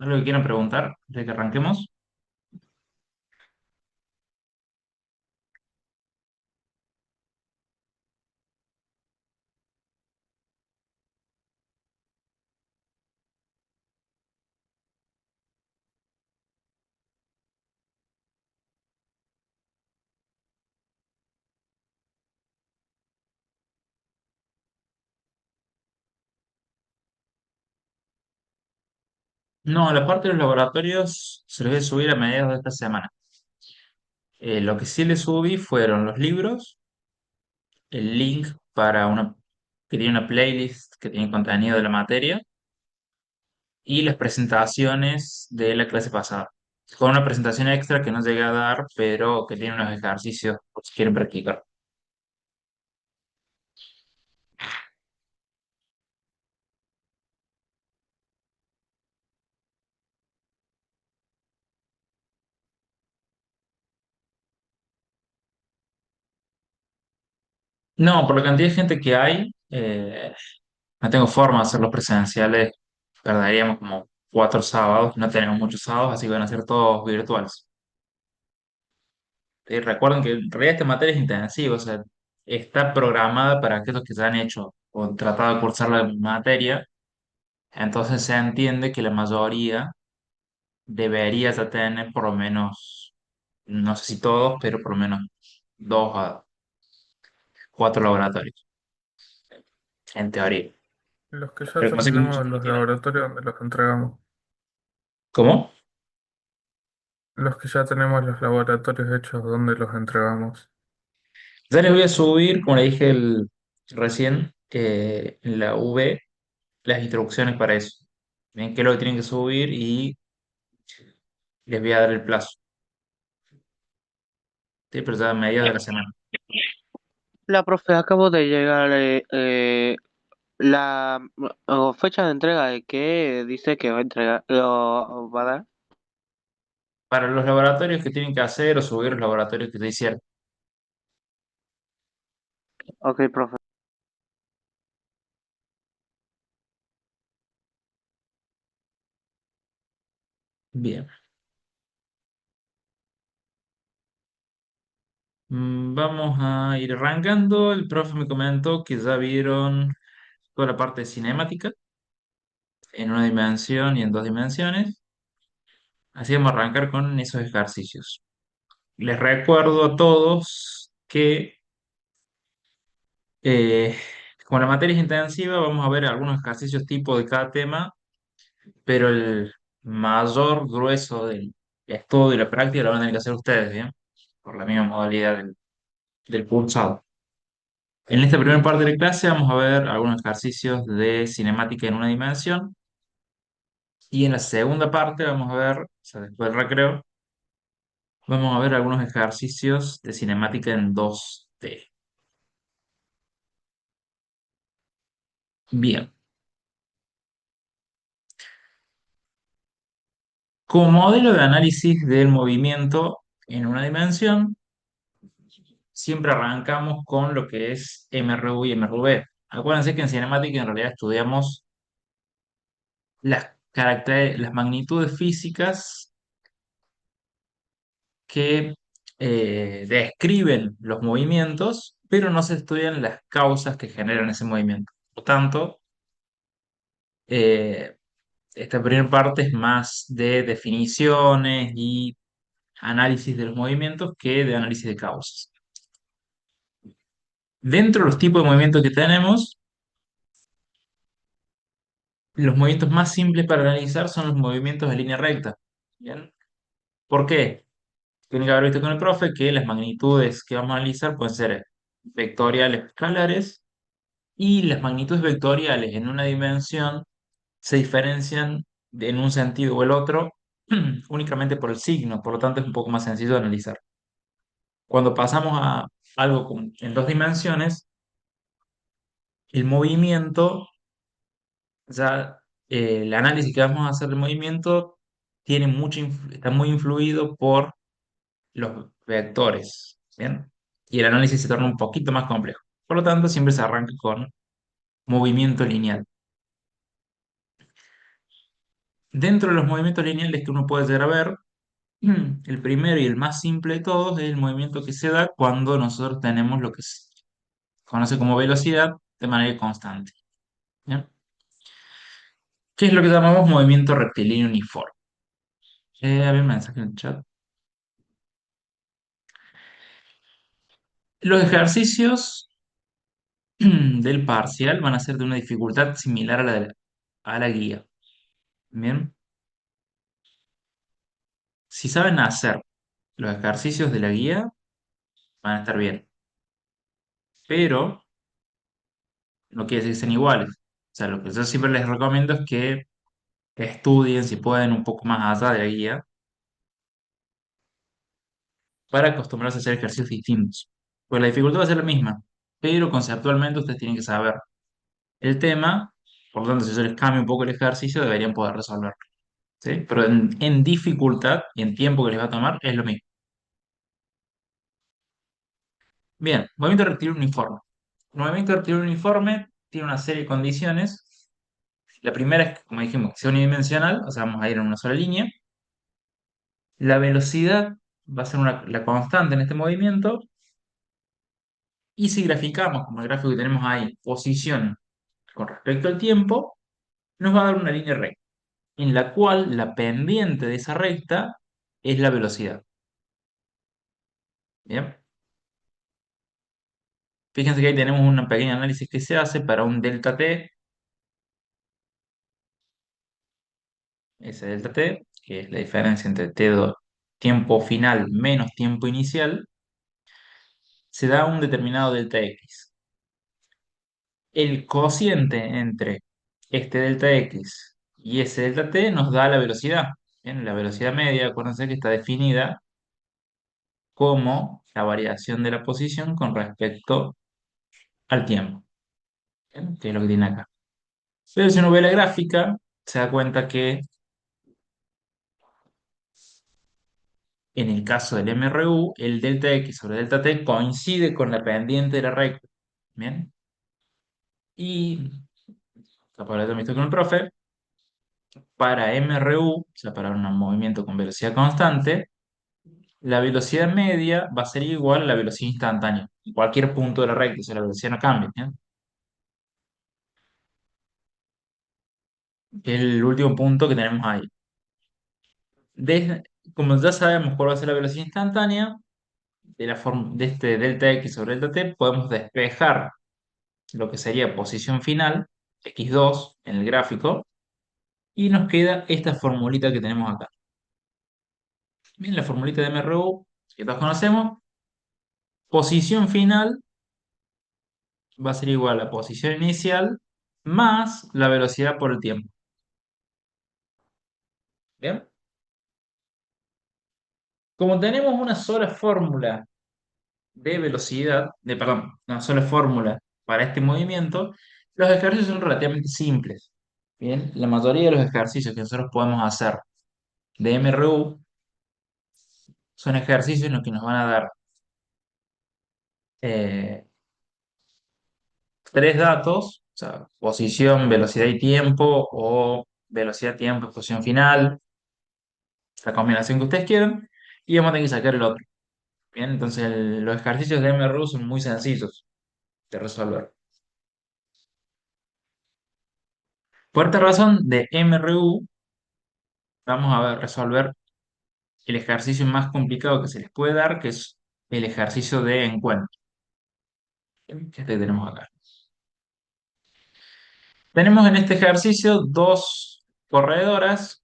¿Algo que quieran preguntar de que arranquemos? No, la parte de los laboratorios se los voy a subir a mediados de esta semana. Lo que sí les subí fueron los libros, el link para que tiene una playlist que tiene contenido de la materia y las presentaciones de la clase pasada. Con una presentación extra que no llegué a dar, pero que tiene unos ejercicios por si quieren practicar. No, por la cantidad de gente que hay, no tengo forma de hacerlos presenciales. Perderíamos como 4 sábados. No tenemos muchos sábados, así que van a ser todos virtuales. Recuerden que en realidad esta materia es intensiva, o sea, está programada para aquellos que ya han hecho o tratado de cursar la materia. Entonces se entiende que la mayoría debería ya tener por lo menos, no sé si todos, pero por lo menos 2 a 4 laboratorios, en teoría. Los que ya Pero como sé que mucha tenemos gente los tiene. laboratorios donde los entregamos. ¿Cómo? Los que ya tenemos los laboratorios hechos donde los entregamos. Ya les voy a subir, como le dije recién, en la V, las instrucciones para eso. Ven qué es lo que tienen que subir y les voy a dar el plazo. Sí, pero ya a mediados de la semana. La profe, acabo de llegar. La fecha de entrega de qué dice que va a entregar, lo va a dar. Para los laboratorios que tienen que hacer o subir los laboratorios que se hicieron. Ok, profe. Bien. Vamos a ir arrancando. El profe me comentó que ya vieron toda la parte cinemática en una dimensión y en 2 dimensiones. Así vamos a arrancar con esos ejercicios. Les recuerdo a todos que Eh, como la materia es intensiva, vamos a ver algunos ejercicios tipo de cada tema, pero el mayor grueso del estudio y la práctica lo van a tener que hacer ustedes, ¿bien? Por la misma modalidad del cursado. En esta primera parte de la clase vamos a ver algunos ejercicios de cinemática en una dimensión y en la segunda parte vamos a ver, o sea, después del recreo, vamos a ver algunos ejercicios de cinemática en 2D. Bien. Como modelo de análisis del movimiento en una dimensión, siempre arrancamos con lo que es MRU y MRV. Acuérdense que en cinemática en realidad estudiamos las magnitudes físicas que describen los movimientos, pero no se estudian las causas que generan ese movimiento. Por tanto, eh, esta primera parte es más de definiciones y análisis de los movimientos que de análisis de causas. Dentro de los tipos de movimientos que tenemos, los movimientos más simples para analizar son los movimientos de línea recta. ¿Bien? ¿Por qué? Tienen que haber visto con el profe que las magnitudes que vamos a analizar pueden ser vectoriales o escalares, y las magnitudes vectoriales en una dimensión se diferencian en un sentido o el otro únicamente por el signo, por lo tanto es un poco más sencillo de analizar. Cuando pasamos a algo en 2 dimensiones, el movimiento ya el análisis que vamos a hacer del movimiento está muy influido por los vectores, ¿bien? Y el análisis se torna un poquito más complejo. Por lo tanto, siempre se arranca con movimiento lineal. Dentro de los movimientos lineales que uno puede llegar a ver, el primero y el más simple de todos es el movimiento que se da cuando nosotros tenemos lo que se conoce como velocidad de manera constante. ¿Bien? ¿Qué es lo que llamamos movimiento rectilíneo uniforme? Había un mensaje en el chat. Los ejercicios del parcial van a ser de una dificultad similar a la guía. Bien, si saben hacer los ejercicios de la guía, van a estar bien, pero no quiere decir que sean iguales. O sea, lo que yo siempre les recomiendo es que estudien, si pueden, un poco más allá de la guía para acostumbrarse a hacer ejercicios distintos. Pues la dificultad va a ser la misma, pero conceptualmente ustedes tienen que saber el tema, por lo tanto, si yo les cambio un poco el ejercicio, deberían poder resolverlo. ¿Sí? Pero en dificultad y en tiempo que les va a tomar es lo mismo. Bien, movimiento rectilíneo uniforme. El movimiento rectilíneo uniforme tiene una serie de condiciones. La primera es, como dijimos, que sea unidimensional, o sea, vamos a ir en una sola línea. La velocidad va a ser la constante en este movimiento. Y si graficamos, como el gráfico que tenemos ahí, posición con respecto al tiempo, nos va a dar una línea recta, en la cual la pendiente de esa recta es la velocidad. Bien, fíjense que ahí tenemos un pequeño análisis que se hace para un delta t. Ese delta t, que es la diferencia entre tiempo final menos tiempo inicial, se da un determinado delta x. El cociente entre este delta x y ese delta t nos da la velocidad. Bien, la velocidad media, acuérdense que está definida como la variación de la posición con respecto al tiempo. Bien, que es lo que tiene acá. Pero si uno ve la gráfica, se da cuenta que en el caso del MRU, el delta X sobre delta T coincide con la pendiente de la recta. Bien. Y, para esto visto con el profe, para MRU, o sea, para un movimiento con velocidad constante, la velocidad media va a ser igual a la velocidad instantánea, en cualquier punto de la recta, o sea, la velocidad no cambia. ¿Bien? Que es el último punto que tenemos ahí. Como ya sabemos cuál va a ser la velocidad instantánea, de este delta X sobre delta T, podemos despejar lo que sería posición final, x2 en el gráfico, y nos queda esta formulita que tenemos acá. Bien, la formulita de MRU que todos conocemos, posición final va a ser igual a posición inicial más la velocidad por el tiempo. Bien, como tenemos una sola fórmula de velocidad, perdón, una sola fórmula para este movimiento, los ejercicios son relativamente simples. Bien, la mayoría de los ejercicios que nosotros podemos hacer de MRU son ejercicios en los que nos van a dar eh, tres datos, o sea, posición, velocidad y tiempo, o velocidad, tiempo, posición final, la combinación que ustedes quieran, y vamos a tener que sacar el otro. Bien, entonces los ejercicios de MRU son muy sencillos de resolver. Por esta razón, de MRU, vamos a resolver el ejercicio más complicado que se les puede dar, que es el ejercicio de encuentro, que es este que tenemos acá. Tenemos en este ejercicio dos corredoras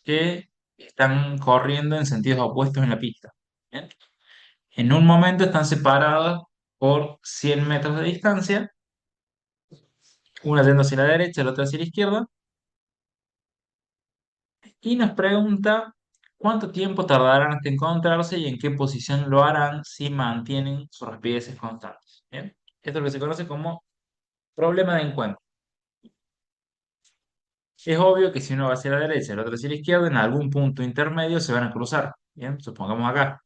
que están corriendo en sentidos opuestos en la pista. ¿Bien? En un momento están separadas por 100 metros de distancia, una yendo hacia la derecha, la otra hacia la izquierda, y nos pregunta cuánto tiempo tardarán hasta encontrarse y en qué posición lo harán si mantienen sus rapideces constantes. ¿Bien? Esto es lo que se conoce como problema de encuentro. Es obvio que si uno va hacia la derecha y el otro hacia la izquierda, en algún punto intermedio se van a cruzar. Bien, supongamos acá.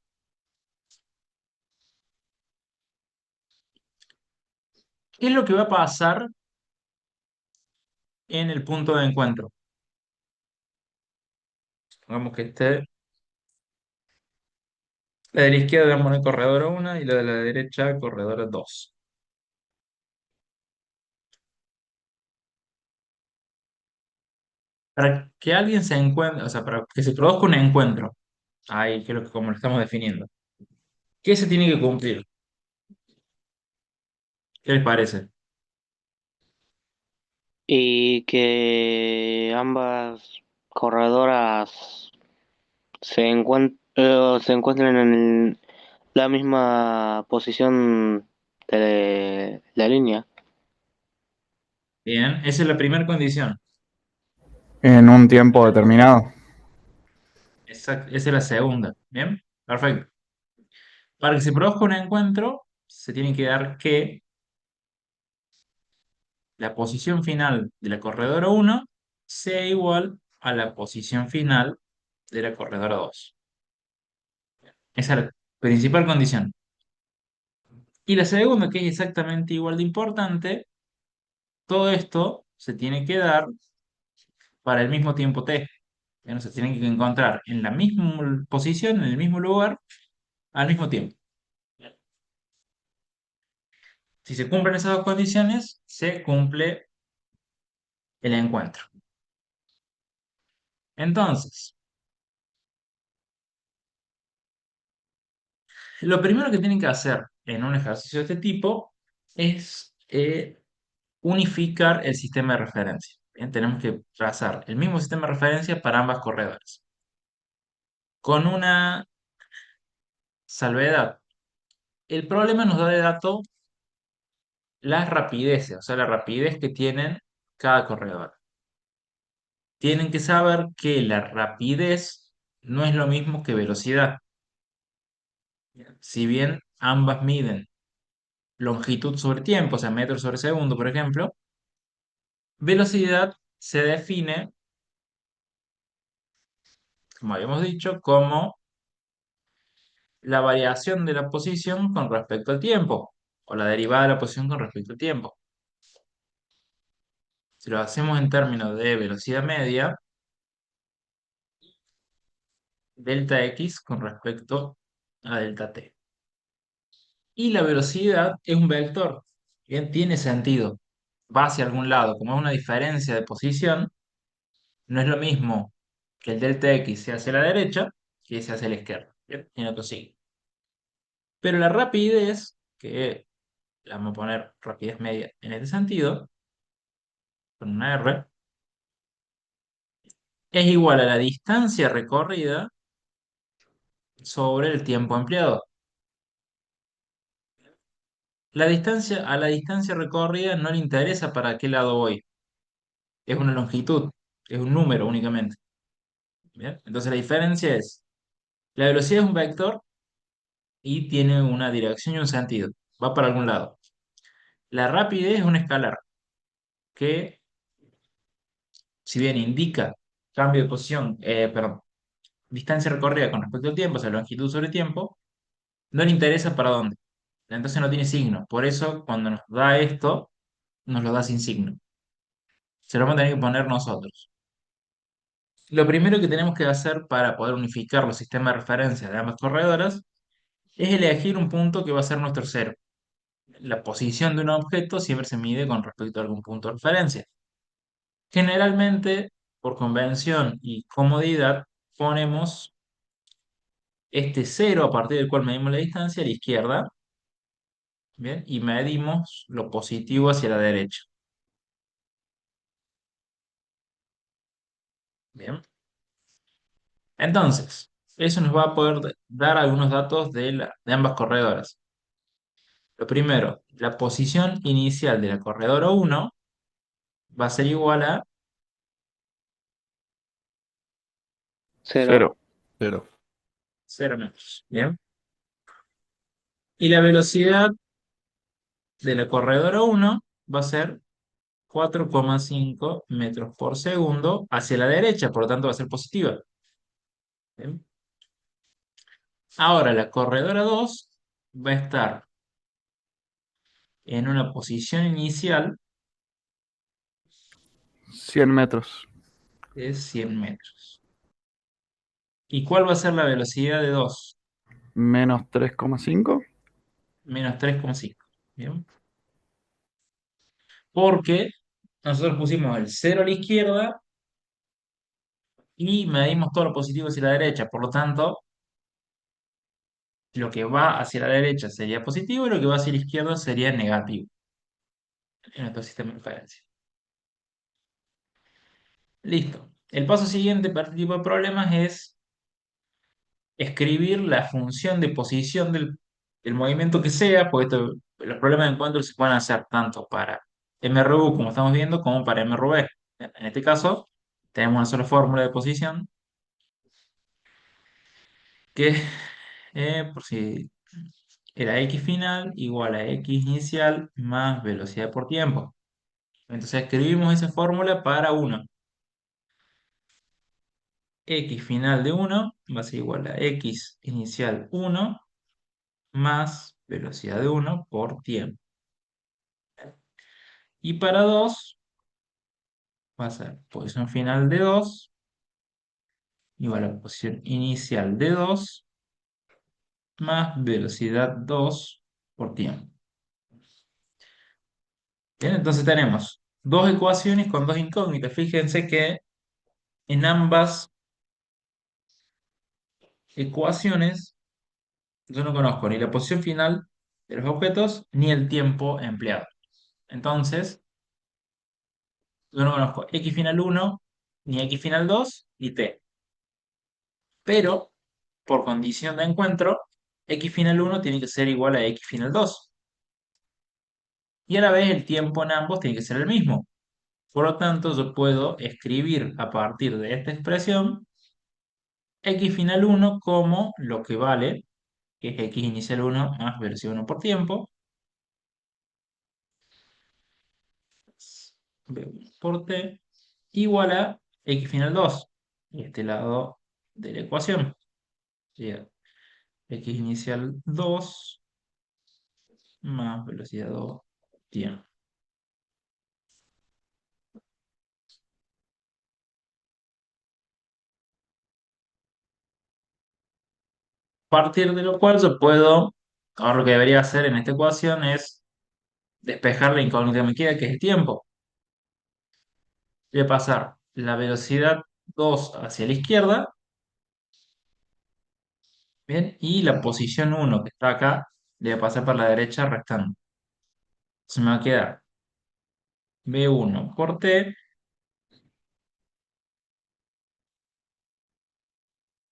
¿Qué es lo que va a pasar en el punto de encuentro? Pongamos que la de la izquierda vamos a poner corredora 1 y la de la derecha corredora 2. Para que alguien se encuentre, o sea, para que se produzca un encuentro, ahí creo que como lo estamos definiendo, ¿qué se tiene que cumplir? ¿Qué les parece? Y que ambas corredoras se encuentren en la misma posición de la línea. Bien, esa es la primera condición. En un tiempo determinado. Exacto, esa es la segunda. Bien, perfecto. Para que se produzca un encuentro, se tiene que dar que la posición final de la corredora 1 sea igual a la posición final de la corredora 2. Esa es la principal condición. Y la segunda, que es exactamente igual de importante, todo esto se tiene que dar para el mismo tiempo t. Ya no se tienen que encontrar en la misma posición, en el mismo lugar, al mismo tiempo. Si se cumplen esas dos condiciones, se cumple el encuentro. Entonces, lo primero que tienen que hacer en un ejercicio de este tipo es unificar el sistema de referencia. Bien, tenemos que trazar el mismo sistema de referencia para ambas corredoras. Con una salvedad. El problema nos da de dato las rapideces, o sea, la rapidez que tienen cada corredor. Tienen que saber que la rapidez no es lo mismo que velocidad. Si bien ambas miden longitud sobre tiempo, o sea, metros sobre segundo, por ejemplo, velocidad se define, como habíamos dicho, como la variación de la posición con respecto al tiempo, o la derivada de la posición con respecto al tiempo. Si lo hacemos en términos de velocidad media, delta x con respecto a delta t. Y la velocidad es un vector. Bien, tiene sentido. Va hacia algún lado. Como es una diferencia de posición, no es lo mismo que el delta x sea hacia la derecha que sea hacia la izquierda. Bien, tiene otro signo. Pero la rapidez, que la vamos a poner rapidez media en este sentido, con una R, es igual a la distancia recorrida sobre el tiempo empleado. A la distancia recorrida no le interesa para qué lado voy. Es una longitud, es un número únicamente. ¿Bien? Entonces la diferencia es, la velocidad es un vector y tiene una dirección y un sentido. Va para algún lado. La rapidez es un escalar que, si bien indica cambio de posición, perdón, distancia recorrida con respecto al tiempo, o sea, longitud sobre tiempo, no le interesa para dónde. Entonces no tiene signo. Por eso, cuando nos da esto, nos lo da sin signo. Se lo vamos a tener que poner nosotros. Lo primero que tenemos que hacer para poder unificar los sistemas de referencia de ambas corredoras es elegir un punto que va a ser nuestro cero. La posición de un objeto siempre se mide con respecto a algún punto de referencia. Generalmente, por convención y comodidad, ponemos este cero a partir del cual medimos la distancia a la izquierda, ¿bien? Y medimos lo positivo hacia la derecha, ¿bien? Entonces, eso nos va a poder dar algunos datos de ambas corredoras. Lo primero, la posición inicial de la corredora 1 va a ser igual a Cero. Cero. Cero. 0 metros, ¿bien? Y la velocidad de la corredora 1 va a ser 4,5 metros por segundo hacia la derecha, por lo tanto va a ser positiva. ¿Bien? Ahora la corredora 2 va a estar en una posición inicial 100 metros. de 100 metros. ¿Y cuál va a ser la velocidad de 2? -3,5. Menos 3,5. ¿Bien? Porque nosotros pusimos el cero a la izquierda y medimos todo lo positivo hacia la derecha. Por lo tanto, lo que va hacia la derecha sería positivo y lo que va hacia la izquierda sería negativo en nuestro sistema de inferencia. Listo. El paso siguiente para este tipo de problemas es escribir la función de posición del movimiento que sea, porque los problemas de encuentro se pueden hacer tanto para MRU, como estamos viendo, como para MRV. En este caso, tenemos una sola fórmula de posición que, por si era x final igual a x inicial más velocidad por tiempo. Entonces escribimos esa fórmula para 1. X final de 1 va a ser igual a x inicial 1 más velocidad de 1 por tiempo. Y para 2 va a ser posición final de 2 igual a posición inicial de 2 más velocidad 2 por tiempo. Bien, entonces tenemos dos ecuaciones con dos incógnitas. Fíjense que en ambas ecuaciones yo no conozco ni la posición final de los objetos ni el tiempo empleado. Entonces, yo no conozco x final 1 ni x final 2 ni t. Pero, por condición de encuentro, x final 1 tiene que ser igual a x final 2. Y a la vez el tiempo en ambos tiene que ser el mismo. Por lo tanto, yo puedo escribir a partir de esta expresión x final 1 como lo que vale, que es x inicial 1 más velocidad 1 por tiempo, b1 por t, igual a x final 2, y este lado de la ecuación. Sería x inicial 2 más velocidad 2 tiempo. A partir de lo cual yo puedo, ahora lo que debería hacer en esta ecuación es despejar la incógnita que me queda, que es el tiempo. Voy a pasar la velocidad 2 hacia la izquierda, ¿bien? Y la posición 1 que está acá, le voy a pasar para la derecha restando. Se me va a quedar b1 por t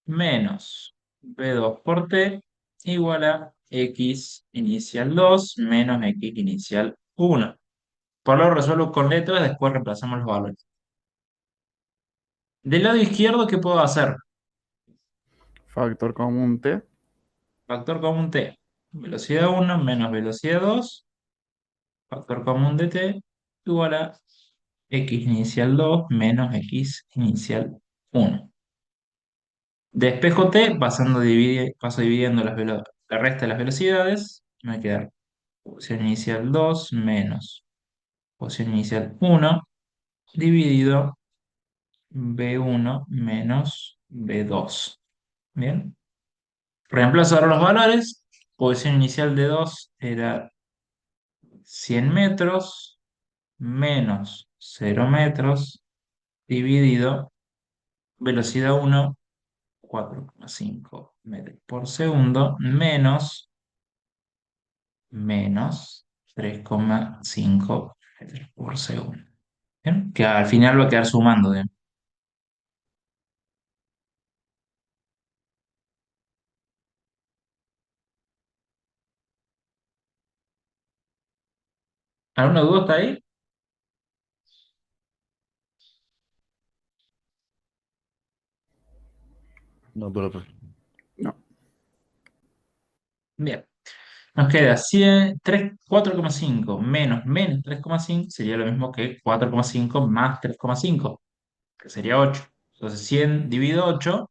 menos b2 por t igual a x inicial 2 menos x inicial 1. Por lo resuelvo con letras, después reemplazamos los valores. Del lado izquierdo, ¿qué puedo hacer? Factor común t. Factor común t. Velocidad 1 menos velocidad 2. Factor común de t igual a x inicial 2 menos x inicial 1. Despejo t, paso dividiendo la resta de las velocidades. Me va a quedar posición inicial 2 menos posición inicial 1 dividido b1 menos b2. Bien. Reemplazo ahora los valores. Posición inicial de 2 era 100 metros menos 0 metros dividido velocidad 1, 4,5 metros por segundo, menos 3,5 metros por segundo. ¿Bien? Que al final va a quedar sumando. ¿Bien? ¿Alguna duda está ahí? No, profe. No. Bien. Nos queda 4,5 menos 3,5 sería lo mismo que 4,5 más 3,5, que sería 8. Entonces 100 dividido 8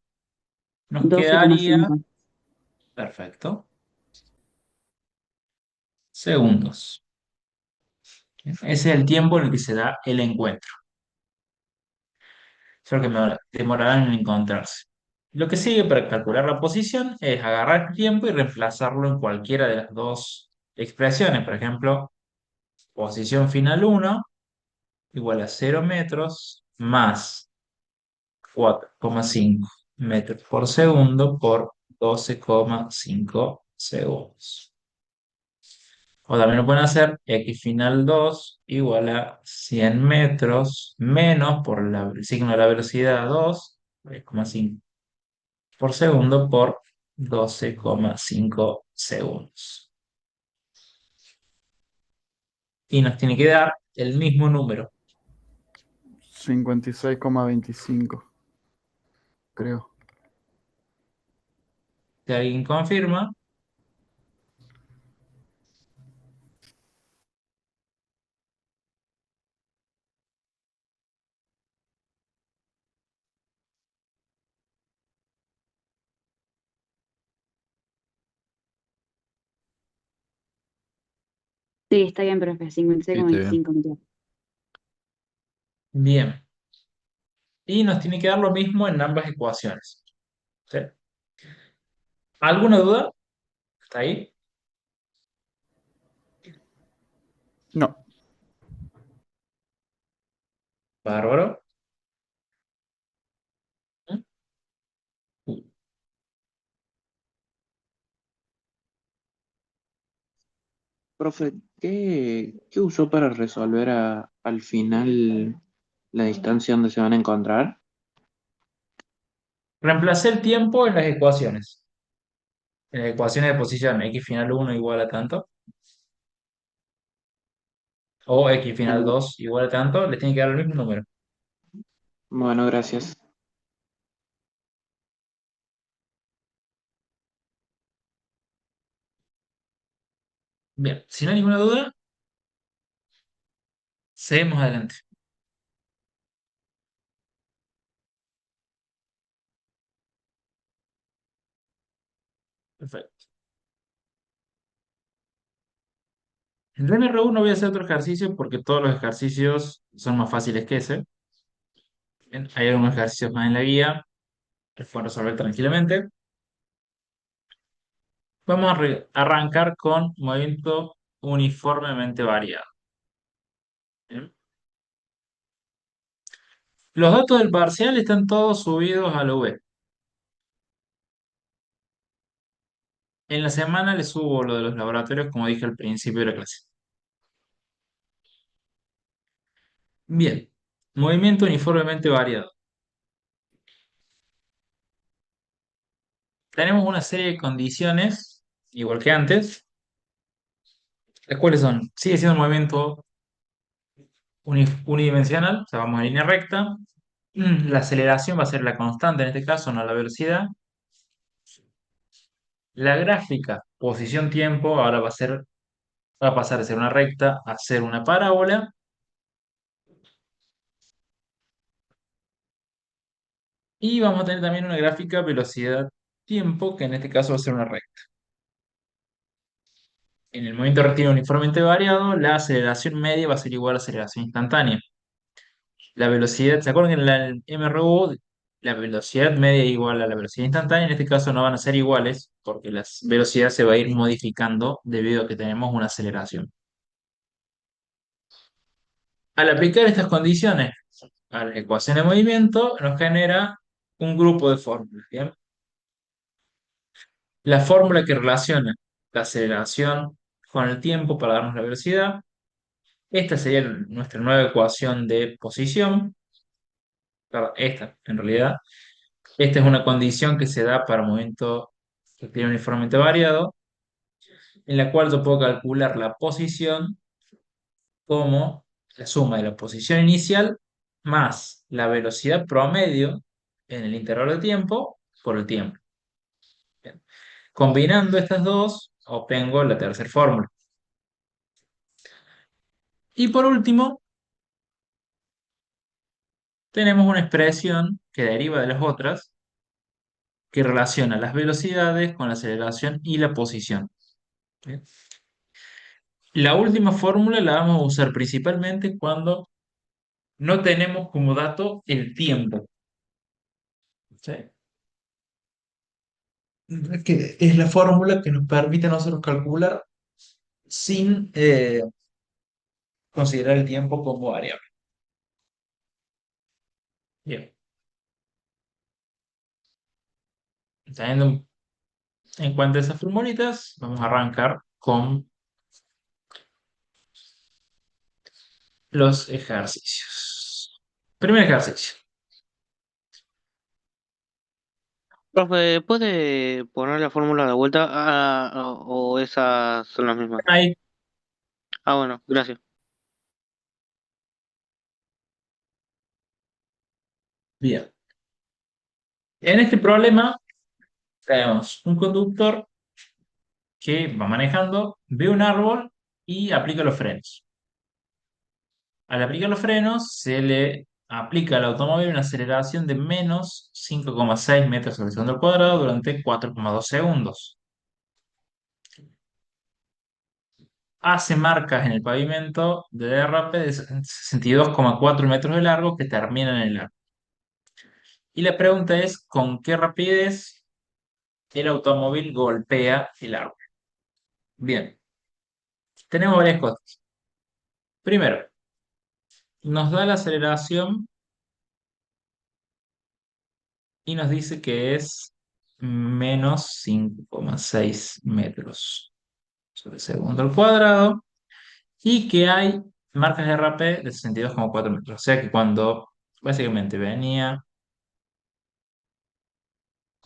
nos doce coma quedaría, cinco perfecto, segundos. Ese es el tiempo en el que se da el encuentro. Eso es lo que me demorarán en encontrarse. Lo que sigue para calcular la posición es agarrar el tiempo y reemplazarlo en cualquiera de las dos expresiones. Por ejemplo, posición final 1 igual a 0 metros más 4,5 metros por segundo por 12,5 segundos. O también lo pueden hacer x final 2 igual a 100 metros menos por el signo de la velocidad 2, 3,5 por segundo por 12,5 segundos. Y nos tiene que dar el mismo número. 56,25, creo. Si alguien confirma, Sí, está bien, profe. Sí, está bien. 56,25 me queda. bien. Y nos tiene que dar lo mismo en ambas ecuaciones. ¿Sí? ¿Alguna duda? ¿Está ahí? No, Bárbaro. Profe, ¿qué usó para resolver al final la distancia donde se van a encontrar? Reemplacé el tiempo en las ecuaciones. En las ecuaciones de posición, x final 1 igual a tanto, o x final En- 2 igual a tanto, le tiene que dar el mismo número. Bueno, gracias. Bien, si no hay ninguna duda, seguimos adelante. Perfecto. En el MR1 voy a hacer otro ejercicio porque todos los ejercicios son más fáciles que ese. Bien, hay algunos ejercicios más en la guía que pueden resolver tranquilamente. Vamos a arrancar con movimiento uniformemente variado. Bien. Los datos del parcial están todos subidos a la web. En la semana les subo lo de los laboratorios, como dije al principio de la clase. Bien, movimiento uniformemente variado. Tenemos una serie de condiciones, igual que antes, las cuales son, sigue siendo un movimiento unidimensional, o sea, vamos en línea recta. La aceleración va a ser la constante en este caso, no la velocidad. La gráfica, posición-tiempo, ahora va a pasar de ser una recta a ser una parábola. Y vamos a tener también una gráfica velocidad-tiempo, que en este caso va a ser una recta. En el movimiento rectilíneo uniformemente variado, la aceleración media va a ser igual a la aceleración instantánea. La velocidad, ¿se acuerdan que en la MRU la velocidad media es igual a la velocidad instantánea? En este caso no van a ser iguales porque la velocidad se va a ir modificando debido a que tenemos una aceleración. Al aplicar estas condiciones a la ecuación de movimiento, nos genera un grupo de fórmulas, ¿bien? La fórmula que relaciona la aceleración con el tiempo para darnos la velocidad. Esta sería nuestra nueva ecuación de posición. Perdón, esta, en realidad. Esta es una condición que se da para movimiento que tiene uniformemente variado, en la cual yo puedo calcular la posición como la suma de la posición inicial más la velocidad promedio en el intervalo de tiempo por el tiempo. Bien. Combinando estas dos, obtengo la tercera fórmula. Y por último, tenemos una expresión que deriva de las otras, que relaciona las velocidades con la aceleración y la posición. ¿Bien? La última fórmula la vamos a usar principalmente cuando no tenemos como dato el tiempo. ¿Sí? que es la fórmula que nos permite a nosotros calcular sin considerar el tiempo como variable. Bien, teniendo en cuenta esas formulitas, vamos a arrancar con los ejercicios. Primer ejercicio. Profe, ¿puede poner la fórmula de vuelta? O esas son las mismas. Ahí, Ah, bueno, gracias. bien. En este problema tenemos un conductor que va manejando, ve un árbol y aplica los frenos. Al aplicar los frenos, se le aplica al automóvil una aceleración de menos 5,6 metros sobre segundo al cuadrado durante 4,2 segundos. Hace marcas en el pavimento de derrape de 62,4 metros de largo que terminan en el árbol. Y la pregunta es, ¿con qué rapidez el automóvil golpea el árbol? Bien, tenemos varias cosas. Primero, nos da la aceleración y nos dice que es menos 5,6 metros sobre segundo al cuadrado y que hay marcas de RP de 62,4 metros. O sea que cuando básicamente venía,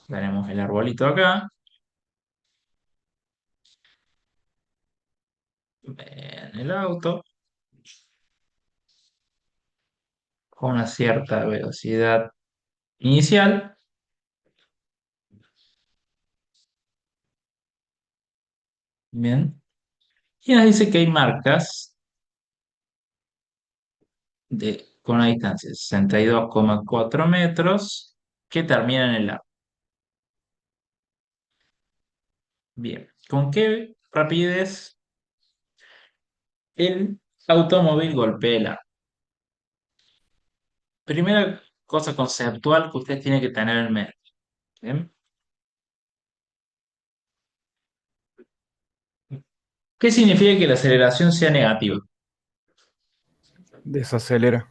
tenemos el arbolito acá, en el auto, con una cierta velocidad inicial, bien, y nos dice que hay marcas con una distancia de 62,4 metros que terminan en el árbol. Bien, ¿con qué rapidez el automóvil golpea el árbol? Primera cosa conceptual que usted tiene que tener en mente. ¿Bien? ¿Qué significa que la aceleración sea negativa? Desacelera.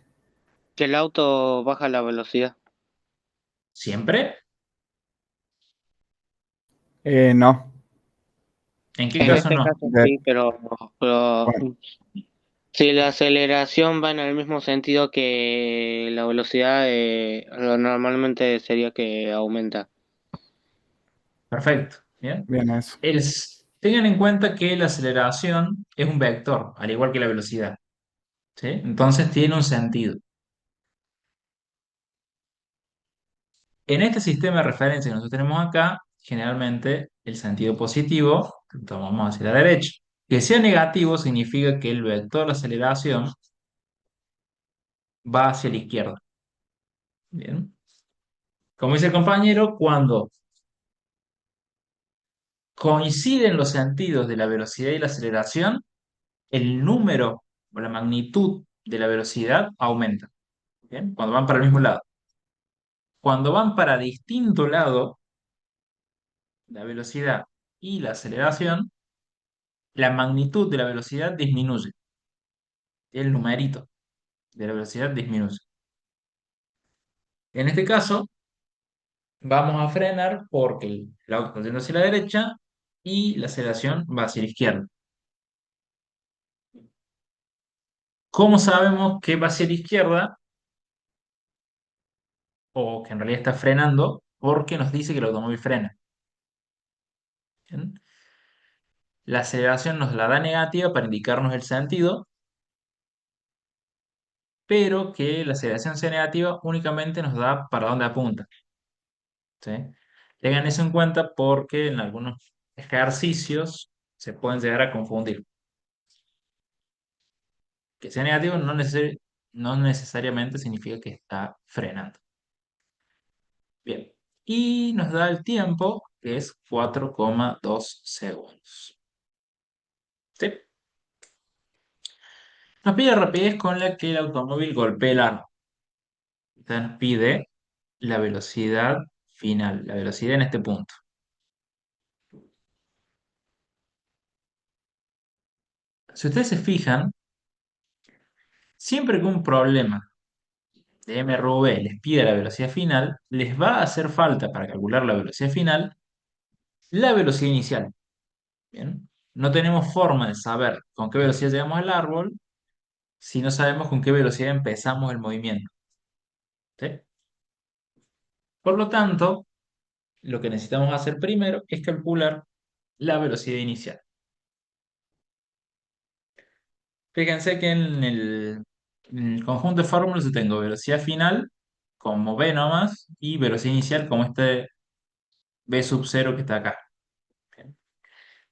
Que el auto baja la velocidad. ¿Siempre? No. ¿En qué En De- caso este no? caso de- sí, pero bueno, si la aceleración va en el mismo sentido que la velocidad, lo normalmente sería que aumenta. Perfecto. ¿Bien? bien eso. Tengan en cuenta que la aceleración es un vector, al igual que la velocidad. ¿Sí? Entonces tiene un sentido. En este sistema de referencia que nosotros tenemos acá, generalmente el sentido positivo lo tomamos hacia la derecha. Que sea negativo significa que el vector de aceleración va hacia la izquierda. Bien. Como dice el compañero, cuando coinciden los sentidos de la velocidad y la aceleración, el número o la magnitud de la velocidad aumenta. ¿Bien? Cuando van para el mismo lado. Cuando van para distinto lado, la velocidad y la aceleración, la magnitud de la velocidad disminuye. El numerito de la velocidad disminuye. En este caso, vamos a frenar porque el auto está yendo hacia la derecha y la aceleración va hacia la izquierda. ¿Cómo sabemos que va hacia la izquierda o que en realidad está frenando? Porque nos dice que el automóvil frena. ¿Bien? La aceleración nos la da negativa para indicarnos el sentido, pero que la aceleración sea negativa únicamente nos da para dónde apunta. ¿Sí? Tengan eso en cuenta porque en algunos ejercicios se pueden llegar a confundir. Que sea negativo no necesariamente significa que está frenando. Bien. Y nos da el tiempo, que es 4,2 segundos. ¿Sí? Nos pide la rapidez con la que el automóvil golpea el árbol. Entonces nos pide la velocidad final, la velocidad en este punto. Si ustedes se fijan, siempre que un problema de MRV les pide la velocidad final, les va a hacer falta para calcular la velocidad final la velocidad inicial. ¿Bien? No tenemos forma de saber con qué velocidad llegamos al árbol si no sabemos con qué velocidad empezamos el movimiento. ¿Sí? Por lo tanto, lo que necesitamos hacer primero es calcular la velocidad inicial. Fíjense que en el conjunto de fórmulas yo tengo velocidad final como V nomás y velocidad inicial como este V sub 0 que está acá. Bien.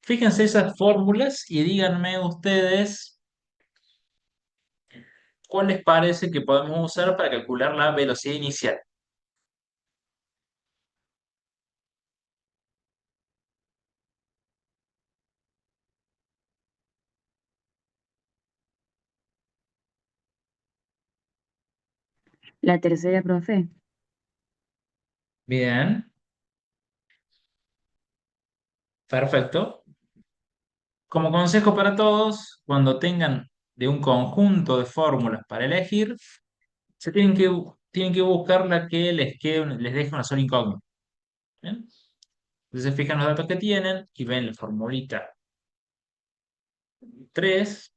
Fíjense esas fórmulas y díganme ustedes cuál les parece que podemos usar para calcular la velocidad inicial. La tercera, profe. Bien, perfecto. Como consejo para todos, cuando tengan de un conjunto de fórmulas para elegir, tienen que buscar la que les deje una sola incógnita. ¿Bien? Entonces se fijan los datos que tienen y ven la formulita 3.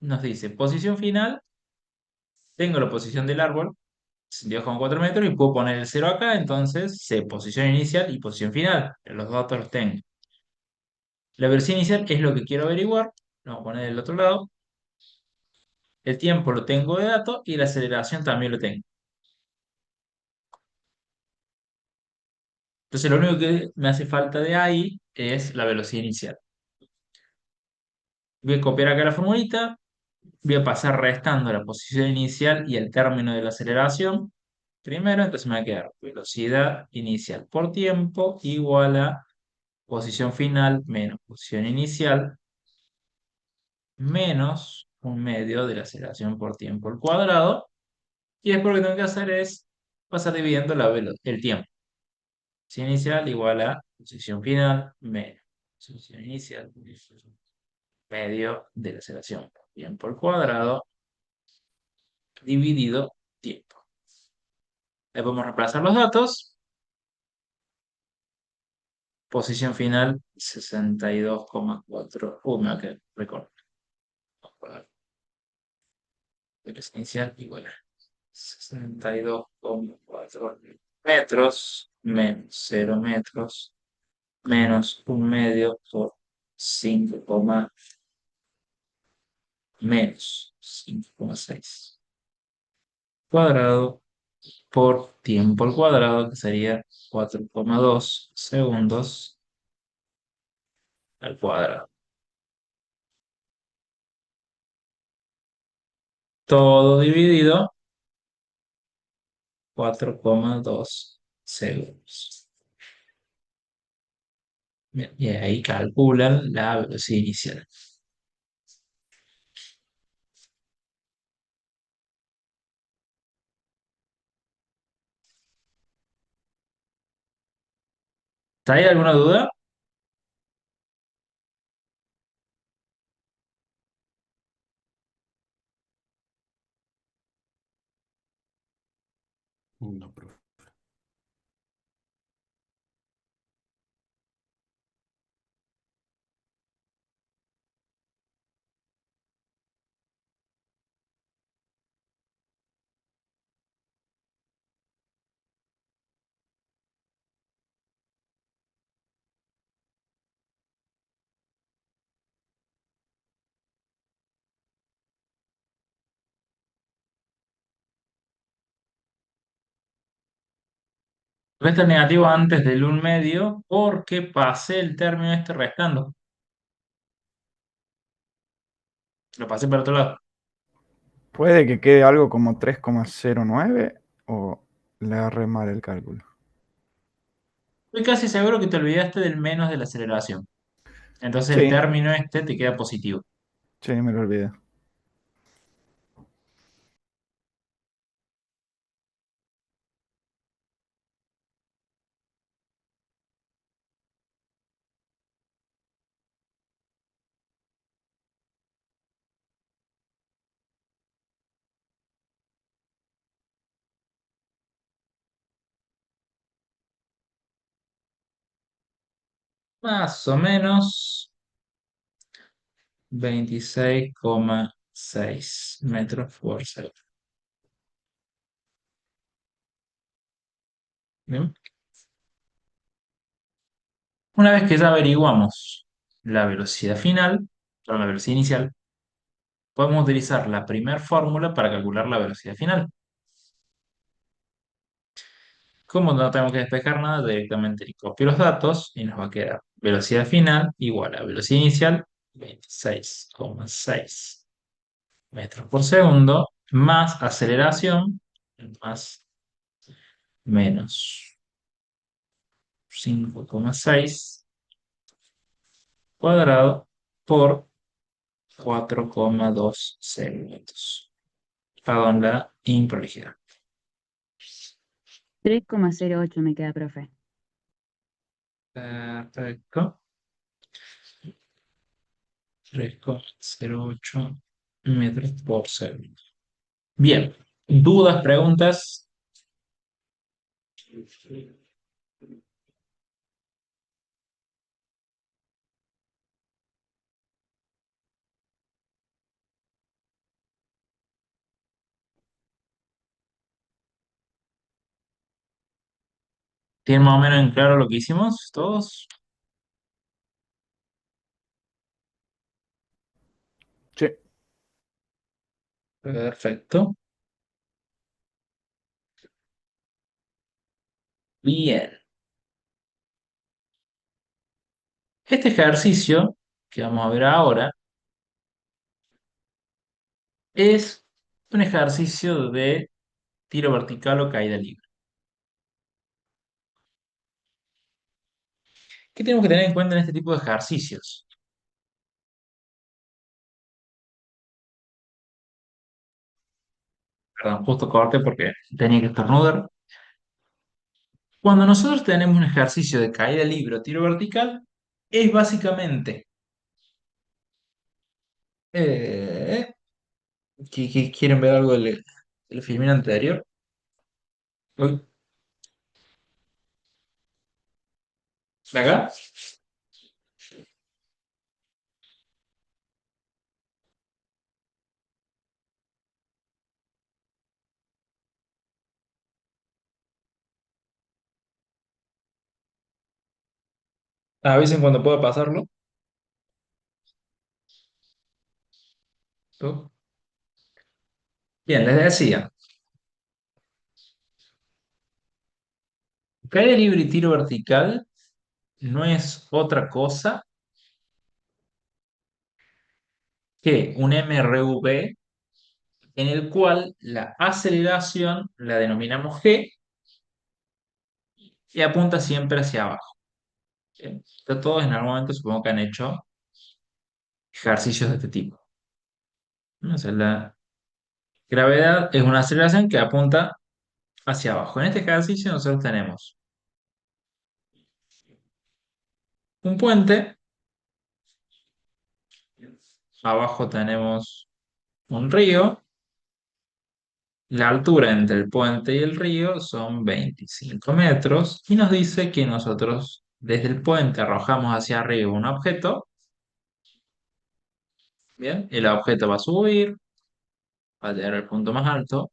Nos dice posición final, tengo la posición del árbol, 62,4 metros, y puedo poner el 0 acá, entonces sé posición inicial y posición final. Los datos los tengo. La velocidad inicial es lo que quiero averiguar. Lo vamos a poner del otro lado. El tiempo lo tengo de dato y la aceleración también lo tengo. Entonces lo único que me hace falta de ahí es la velocidad inicial. Voy a copiar acá la formulita, voy a pasar restando la posición inicial y el término de la aceleración. Primero, entonces me va a quedar velocidad inicial por tiempo igual a posición final menos posición inicial menos un medio de la aceleración por tiempo al cuadrado. Y después lo que tengo que hacer es pasar dividiendo el tiempo. Posición inicial igual a posición final menos posición inicial medio de la aceleración por tiempo al cuadrado dividido tiempo. Le podemos reemplazar los datos. Posición final 62,4. Me va a quedar recorte. Velocidad inicial igual a 62,4 metros menos 0 metros menos un medio por 5, menos 5,6 cuadrado por tiempo al cuadrado, que sería 4,2 segundos al cuadrado. Todo dividido 4,2 segundos. Bien, y ahí calculan la velocidad inicial. ¿Hay alguna duda? No, profe. Resta el negativo antes del 1 medio porque pasé el término este restando. Lo pasé para otro lado. Puede que quede algo como 3,09 o le agarré mal el cálculo. Estoy casi seguro que te olvidaste del menos de la aceleración. Entonces el Sí, término este te queda positivo. sí, me lo olvidé. más o menos 26,6 metros por segundo. Bien. Una vez que ya averiguamos la velocidad final, o la velocidad inicial, podemos utilizar la primera fórmula para calcular la velocidad final. Como no tenemos que despejar nada, directamente le copio los datos y nos va a quedar velocidad final igual a velocidad inicial, 26,6 metros por segundo, más aceleración, más menos 5,6 cuadrado por 4,2 segundos. Perdón la improlijidad. 3,08 me queda, profe. Perfecto. 3,08 metros por segundo. Bien. ¿Dudas, preguntas? ¿Tienen más o menos en claro lo que hicimos todos? Sí. Perfecto. Bien. Este ejercicio que vamos a ver ahora es un ejercicio de tiro vertical o caída libre. ¿Qué tenemos que tener en cuenta en este tipo de ejercicios? Perdón, justo corte porque tenía que estornudar. Cuando nosotros tenemos un ejercicio de caída libre o tiro vertical, es básicamente eh, que quieren ver algo del filme anterior. Uy, ¿de acá? Avisen cuando pueda pasarlo. ¿Tú? Bien, les decía, caída libre y tiro vertical no es otra cosa que un MRV en el cual la aceleración la denominamos G y apunta siempre hacia abajo. Bien. Esto todos en algún momento supongo que han hecho ejercicios de este tipo. ¿No? O sea, la gravedad es una aceleración que apunta hacia abajo. En este ejercicio nosotros tenemos un puente, abajo tenemos un río, la altura entre el puente y el río son 25 metros y nos dice que nosotros desde el puente arrojamos hacia arriba un objeto. Bien, el objeto va a subir, va a llegar al punto más alto,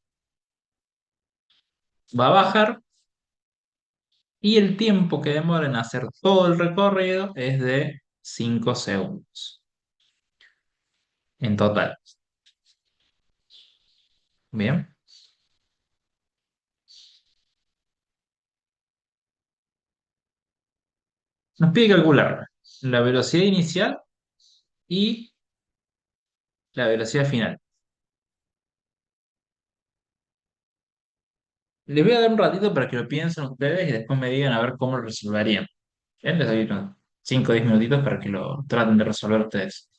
va a bajar y el tiempo que demora en hacer todo el recorrido es de 5 segundos en total. Bien, nos pide calcular la velocidad inicial y la velocidad final. Les voy a dar un ratito para que lo piensen ustedes y después me digan a ver cómo lo resolverían. Bien, les doy unos 5 o 10 minutitos para que lo traten de resolver ustedes.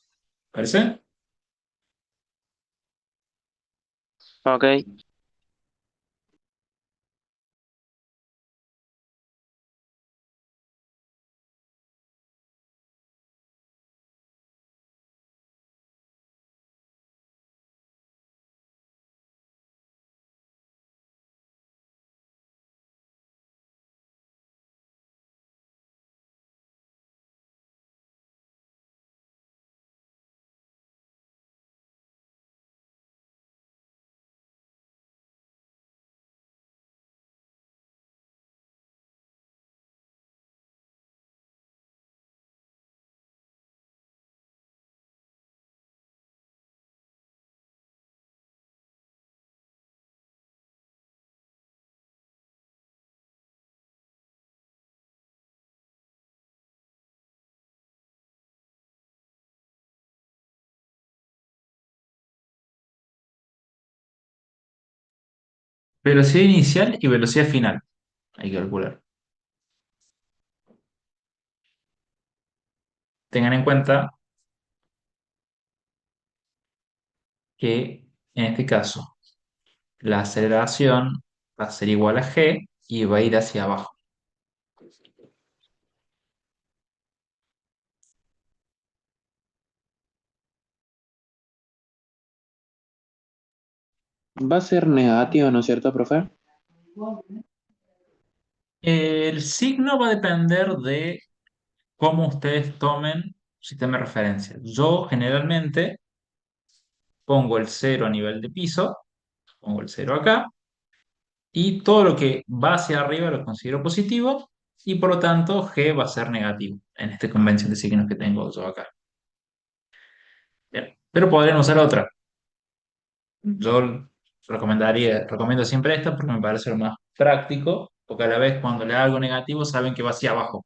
¿Parece? Ok. Velocidad inicial y velocidad final. Hay que calcular. Tengan en cuenta que en este caso la aceleración va a ser igual a g y va a ir hacia abajo. Va a ser negativo, ¿no es cierto, profe? El signo va a depender de cómo ustedes tomen sistema de referencia. Yo generalmente pongo el cero a nivel de piso, pongo el cero acá, y todo lo que va hacia arriba lo considero positivo, y por lo tanto g va a ser negativo en esta convención de signos que tengo yo acá. Bien. Pero podrían usar otra. Yo recomiendo siempre esta porque me parece lo más práctico, porque a la vez cuando le da algo negativo saben que va hacia abajo.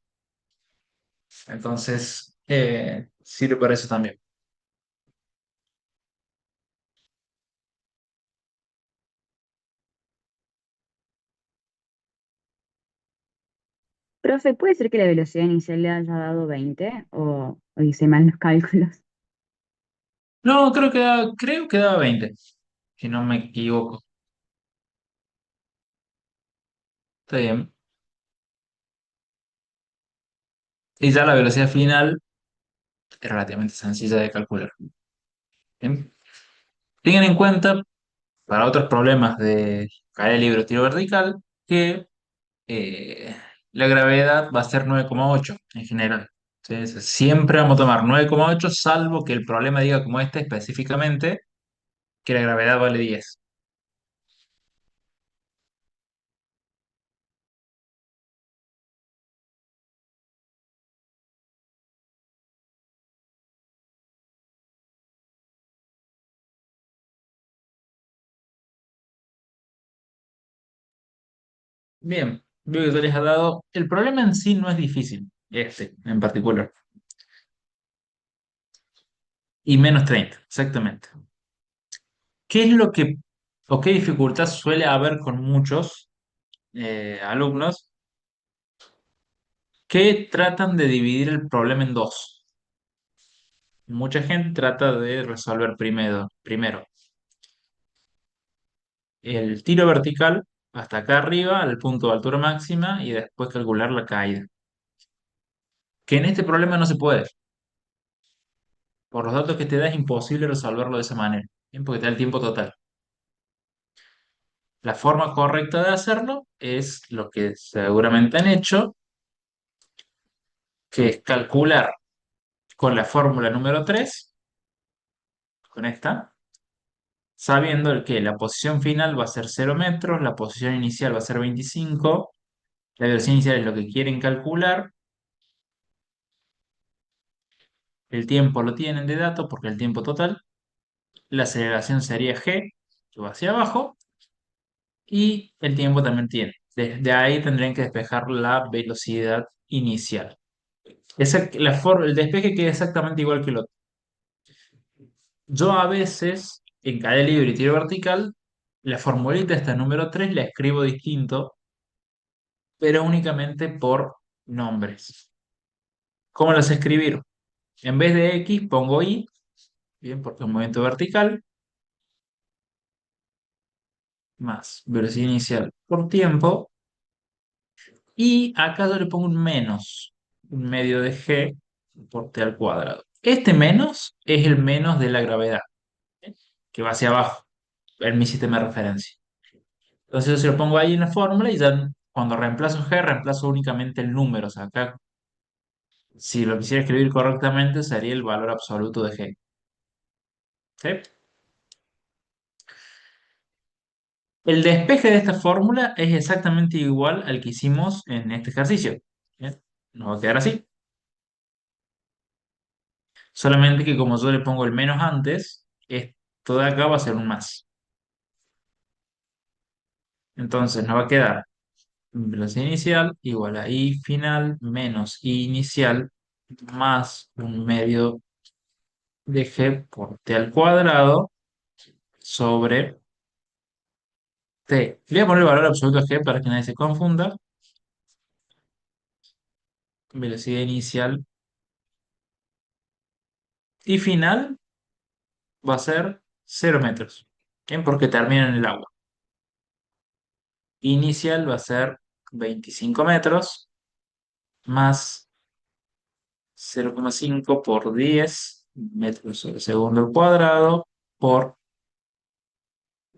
Entonces, sirve para eso también. Profe, ¿puede ser que la velocidad inicial le haya dado 20 o hice mal los cálculos? No, creo que daba 20 si no me equivoco. Está bien. Y ya la velocidad final es relativamente sencilla de calcular. Bien. Tengan en cuenta, para otros problemas de caída libre o tiro vertical, que la gravedad va a ser 9,8 en general. Entonces, siempre vamos a tomar 9,8 salvo que el problema diga como este específicamente que la gravedad vale 10. Bien, veo que se les ha dado. El problema en sí no es difícil, este en particular. Y -30 exactamente. ¿Qué es lo que, o qué dificultad suele haber con muchos alumnos que tratan de dividir el problema en dos? Mucha gente trata de resolver primero el tiro vertical hasta acá arriba, al punto de altura máxima, y después calcular la caída. Que en este problema no se puede. Por los datos que te da es imposible resolverlo de esa manera, ¿bien? Porque te da el tiempo total. La forma correcta de hacerlo es lo que seguramente han hecho, que es calcular con la fórmula número 3 con esta, sabiendo que la posición final va a ser 0 metros, la posición inicial va a ser 25, la velocidad inicial es lo que quieren calcular, el tiempo lo tienen de datos porque el tiempo total, la aceleración sería g, que va hacia abajo, y el tiempo también tiene. Desde ahí tendrían que despejar la velocidad inicial. El despeje queda exactamente igual que el otro. Yo a veces, en caída libre y tiro vertical, la formulita esta número 3 la escribo distinto, pero únicamente por nombres. ¿Cómo las escribir? En vez de X pongo Y, bien, porque es un movimiento vertical, más velocidad inicial por tiempo, y acá yo le pongo un menos, un medio de G por T al cuadrado. Este menos es el menos de la gravedad, ¿eh? Que va hacia abajo, en mi sistema de referencia. Entonces yo se lo pongo ahí en la fórmula y ya cuando reemplazo G, reemplazo únicamente el número. O sea, acá, si lo quisiera escribir correctamente, sería el valor absoluto de G. ¿Sí? El despeje de esta fórmula es exactamente igual al que hicimos en este ejercicio. ¿Bien? Nos va a quedar así. Solamente que como yo le pongo el menos antes, esto de acá va a ser un más. Entonces nos va a quedar velocidad inicial igual a I final menos I inicial más un medio de G por T al cuadrado sobre Le voy a poner el valor absoluto G para que nadie se confunda. Velocidad inicial y final va a ser 0 metros. ¿Bien? Porque termina en el agua. Inicial va a ser 25 metros más 0,5 por 10 metros sobre segundo al cuadrado por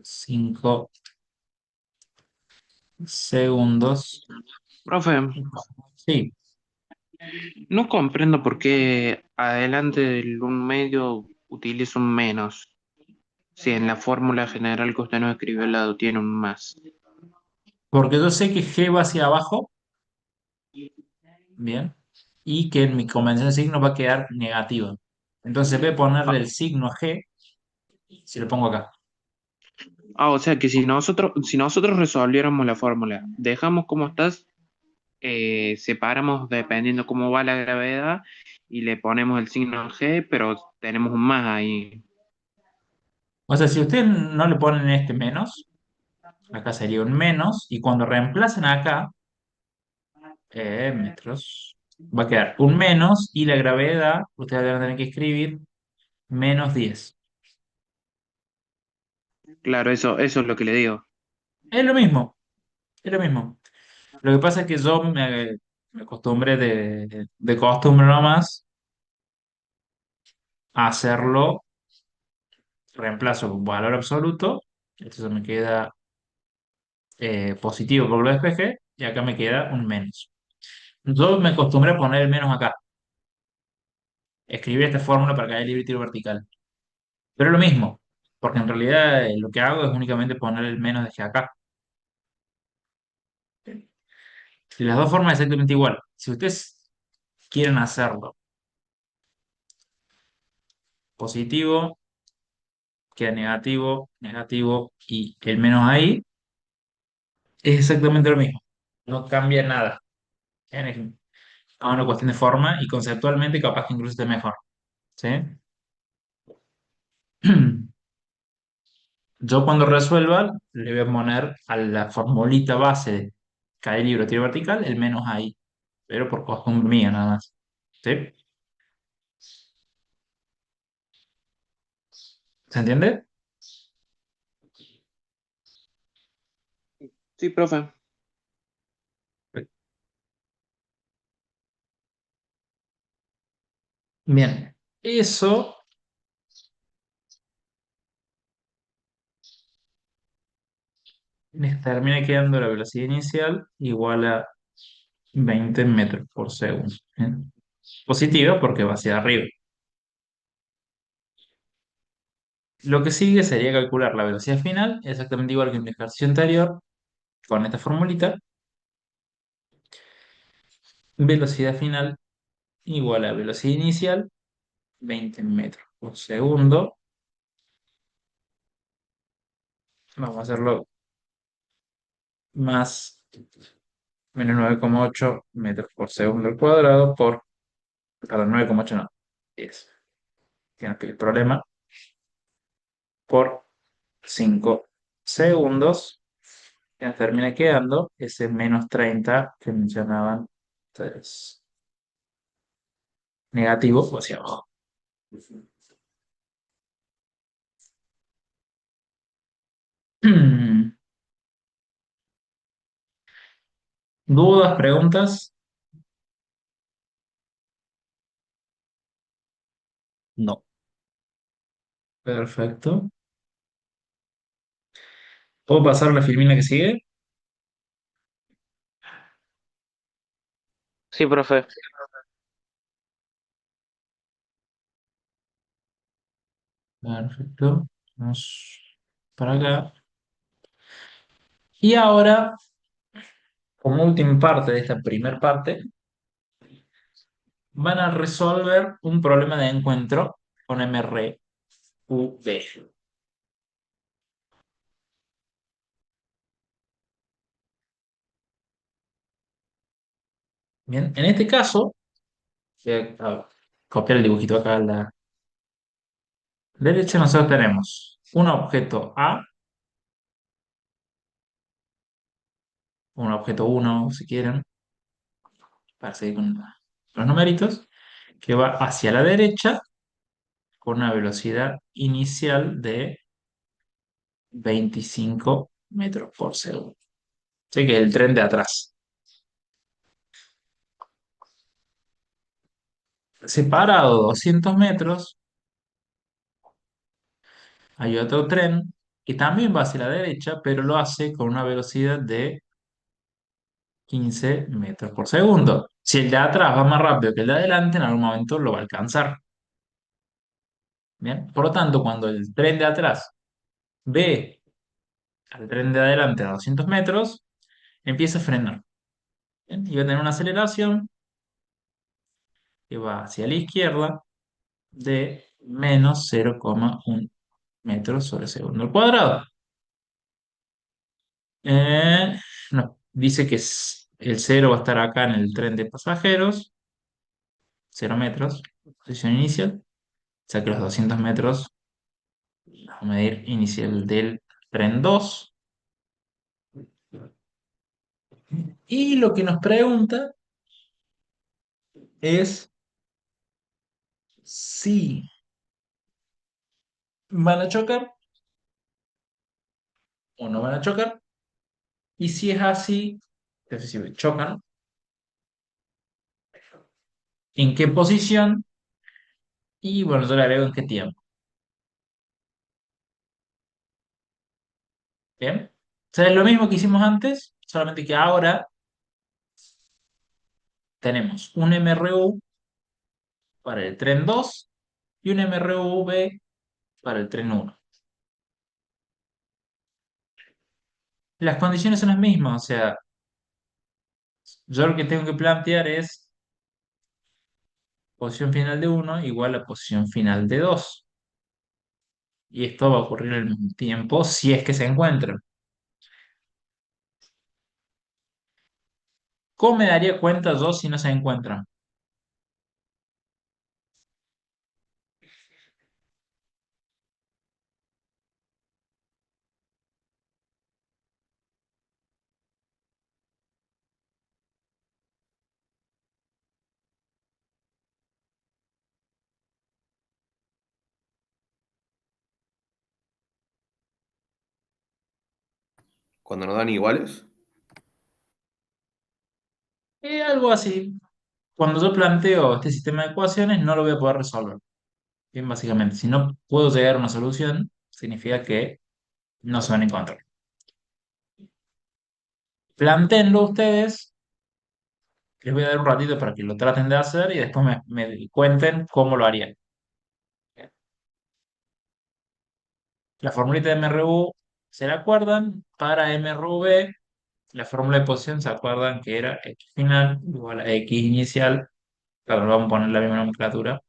5 segundos. Profe, Sí, no comprendo por qué adelante del un medio utiliza un menos, si en la fórmula general que usted nos escribió al lado tiene un más. porque yo sé que G va hacia abajo, bien, y que en mi convención de signos va a quedar negativa. Entonces voy a ponerle Ah, el signo G si lo pongo acá. o sea que si nosotros resolviéramos la fórmula, dejamos como estás, separamos dependiendo cómo va la gravedad y le ponemos el signo G, pero tenemos un más ahí. O sea, si ustedes no le ponen este menos, acá sería un menos, y cuando reemplacen acá, metros, va a quedar un menos, y la gravedad, ustedes van a tener que escribir -10. Claro, eso es lo que le digo. Es lo mismo, es lo mismo. Lo que pasa es que yo me acostumbré de costumbre nomás a hacerlo, reemplazo con valor absoluto, entonces me queda positivo porque lo despejé, y acá me queda un menos. Yo me acostumbré a poner el menos acá, escribir esta fórmula para que haya libre tiro vertical. Pero es lo mismo, porque en realidad lo que hago es únicamente poner el menos de acá. Y las dos formas exactamente igual. Si ustedes quieren hacerlo positivo, queda negativo, negativo y el menos ahí, es exactamente lo mismo. No cambia nada. Es una cuestión de forma y conceptualmente capaz que incluso esté mejor. ¿Sí? Yo cuando resuelva le voy a poner a la formulita base de cada libro tiro vertical el menos ahí, pero por costumbre mía nada más. ¿Sí? ¿Se entiende? Sí, profe. Bien, eso les termina quedando la velocidad inicial igual a 20 metros por segundo. ¿Bien? Positiva porque va hacia arriba. Lo que sigue sería calcular la velocidad final, exactamente igual que en el ejercicio anterior, con esta formulita. Velocidad final igual a velocidad inicial, 20 metros por segundo. Vamos a hacerlo más -9,8 metros por segundo al cuadrado por, perdón, 9,8 no, 10. Tiene que el problema por 5 segundos. Ya termina quedando ese -30 que mencionaban ustedes. Negativo o hacia abajo. ¿Dudas, preguntas? No. Perfecto. ¿Puedo pasar a la filmina que sigue? Sí, profe. Perfecto. Vamos para acá. Y ahora, como última parte de esta primera parte, van a resolver un problema de encuentro con MRUV. Bien, en este caso, voy a copiar el dibujito acá a la derecha. Nosotros tenemos un objeto A un objeto uno si quieren, para seguir con los numeritos, que va hacia la derecha con una velocidad inicial de 25 metros por segundo. Así que el tren de atrás. Separado 200 metros, hay otro tren que también va hacia la derecha, pero lo hace con una velocidad de 15 metros por segundo. Si el de atrás va más rápido que el de adelante, en algún momento lo va a alcanzar. ¿Bien? Por lo tanto, cuando el tren de atrás ve al tren de adelante a 200 metros, empieza a frenar. ¿Bien? Y va a tener una aceleración que va hacia la izquierda de menos 0,1 metros sobre segundo al cuadrado. Eh, no, dice que el cero va a estar acá en el tren de pasajeros, 0 metros, posición inicial. O sea que los 200 metros, vamos a medir inicial del tren 2. Y lo que nos pregunta es si van a chocar o no van a chocar. Y si es así, es decir, si chocan, en qué posición y bueno, yo le agrego en qué tiempo. ¿Bien? O sea, es lo mismo que hicimos antes, solamente que ahora tenemos un MRU para el tren 2 y un MRV para el tren 1. Las condiciones son las mismas, o sea, yo lo que tengo que plantear es posición final de 1 igual a posición final de 2. Y esto va a ocurrir al mismo tiempo si es que se encuentran. ¿Cómo me daría cuenta yo si no se encuentran? Cuando nos dan iguales. Algo así. Cuando yo planteo este sistema de ecuaciones, no lo voy a poder resolver. Bien, básicamente, si no puedo llegar a una solución, significa que no se van a encontrar. Plantéenlo ustedes, les voy a dar un ratito para que lo traten de hacer y después me cuenten cómo lo harían. La formulita de MRU se la acuerdan, para MRV, la fórmula de posición se acuerdan que era X final igual a X inicial, claro, vamos a poner la misma nomenclatura,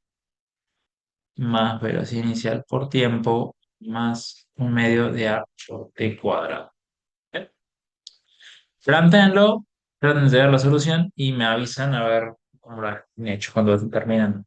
más velocidad inicial por tiempo, más un medio de A por T cuadrado. Bien. Plantéenlo, traten de llegar a la solución y me avisan a ver cómo lo han hecho cuando terminan.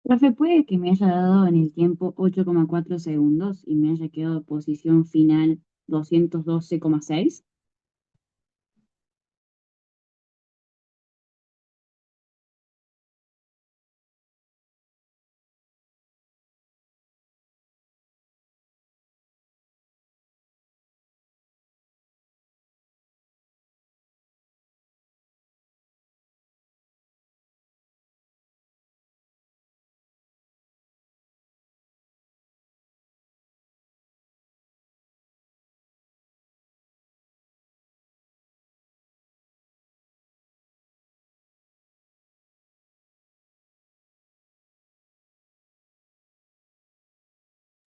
Profe, puede que me haya dado en el tiempo 8,4 segundos y me haya quedado posición final 212,6.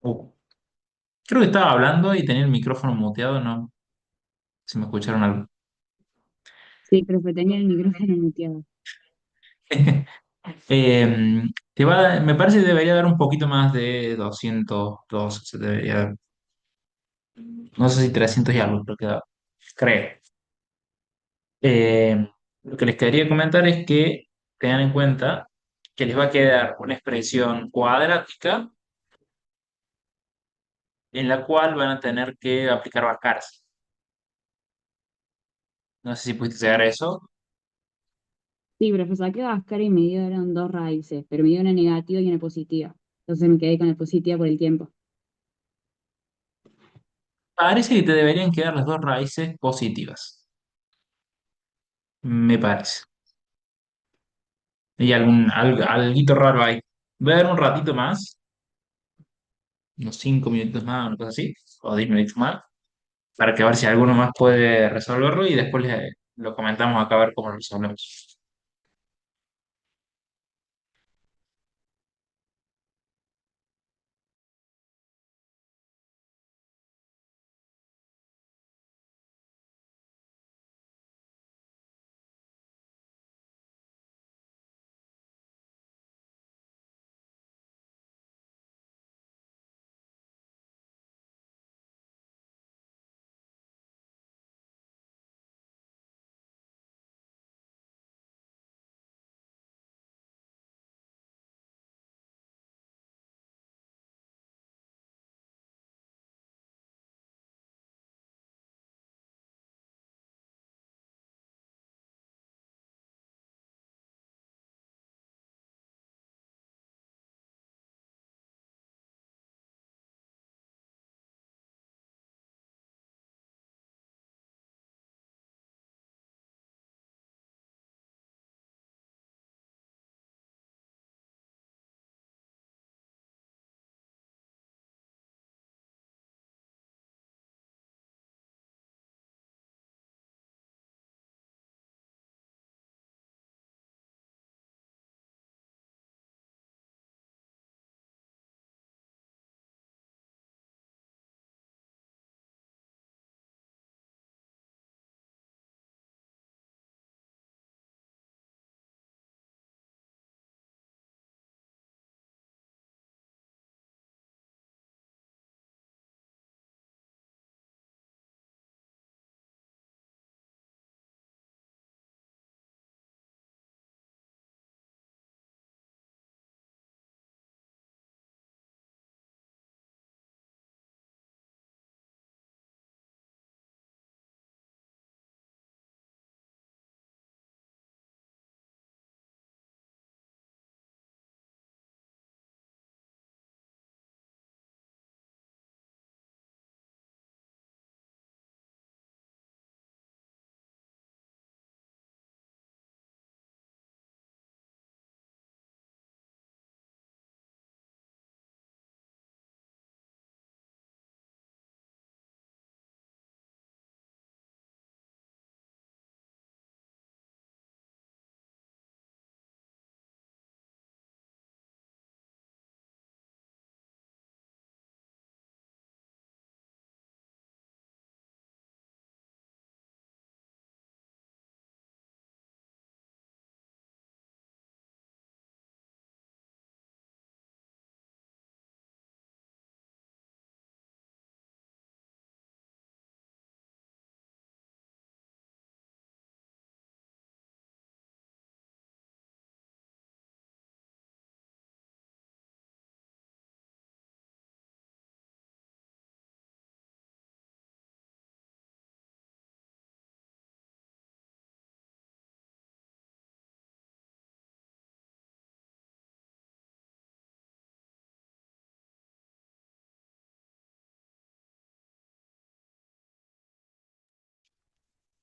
Uh, Creo que estaba hablando y tenía el micrófono muteado, ¿no? Si me escucharon algo. Sí, profe, tenía el micrófono muteado. Me parece que debería dar un poquito más de 202, se debería, no sé si 300 y algo, creo. Lo que les quería comentar es que tengan en cuenta que les va a quedar una expresión cuadrática en la cual van a tener que aplicar Bhaskara. No sé si pudiste llegar a eso. Sí, profe, saqué Bhaskara y me dieron dos raíces, pero me dio una negativa y una positiva. Entonces me quedé con la positiva por el tiempo. Parece que te deberían quedar las dos raíces positivas. Me parece. Y alguito raro ahí. Voy a dar un ratito más, unos 5 minutos más, una cosa así, o 10 minutos más, para que a ver si alguno más puede resolverlo y después lo comentamos acá a ver cómo lo resolvemos.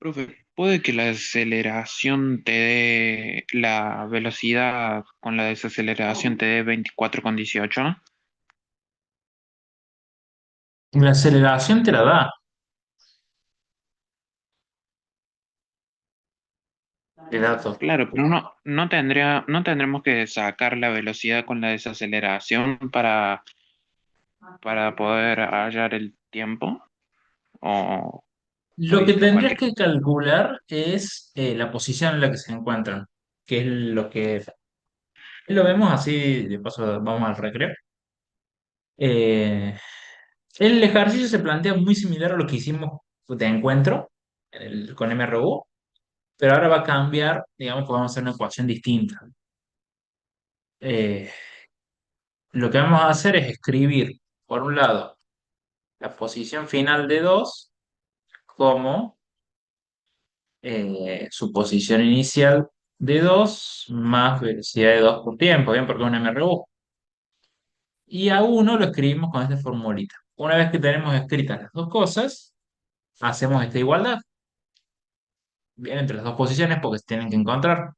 Profe, ¿puede que la aceleración te dé la velocidad con la desaceleración te dé 24,18? La aceleración te la da de datos. Claro, pero no tendremos que sacar la velocidad con la desaceleración para poder hallar el tiempo o Lo que dice tendrías cualquier que cosa. calcular es la posición en la que se encuentran, que es lo que lo vemos así, de paso vamos al recreo. Eh, el ejercicio se plantea muy similar a lo que hicimos de encuentro con MRU, pero ahora va a cambiar, digamos que vamos a hacer una ecuación distinta. Eh, lo que vamos a hacer es escribir, por un lado, la posición final de 2 como su posición inicial de 2 más velocidad de 2 por tiempo, ¿bien? Porque es un MRU. Y a uno lo escribimos con esta formulita. Una vez que tenemos escritas las dos cosas, hacemos esta igualdad, bien, entre las dos posiciones porque se tienen que encontrar.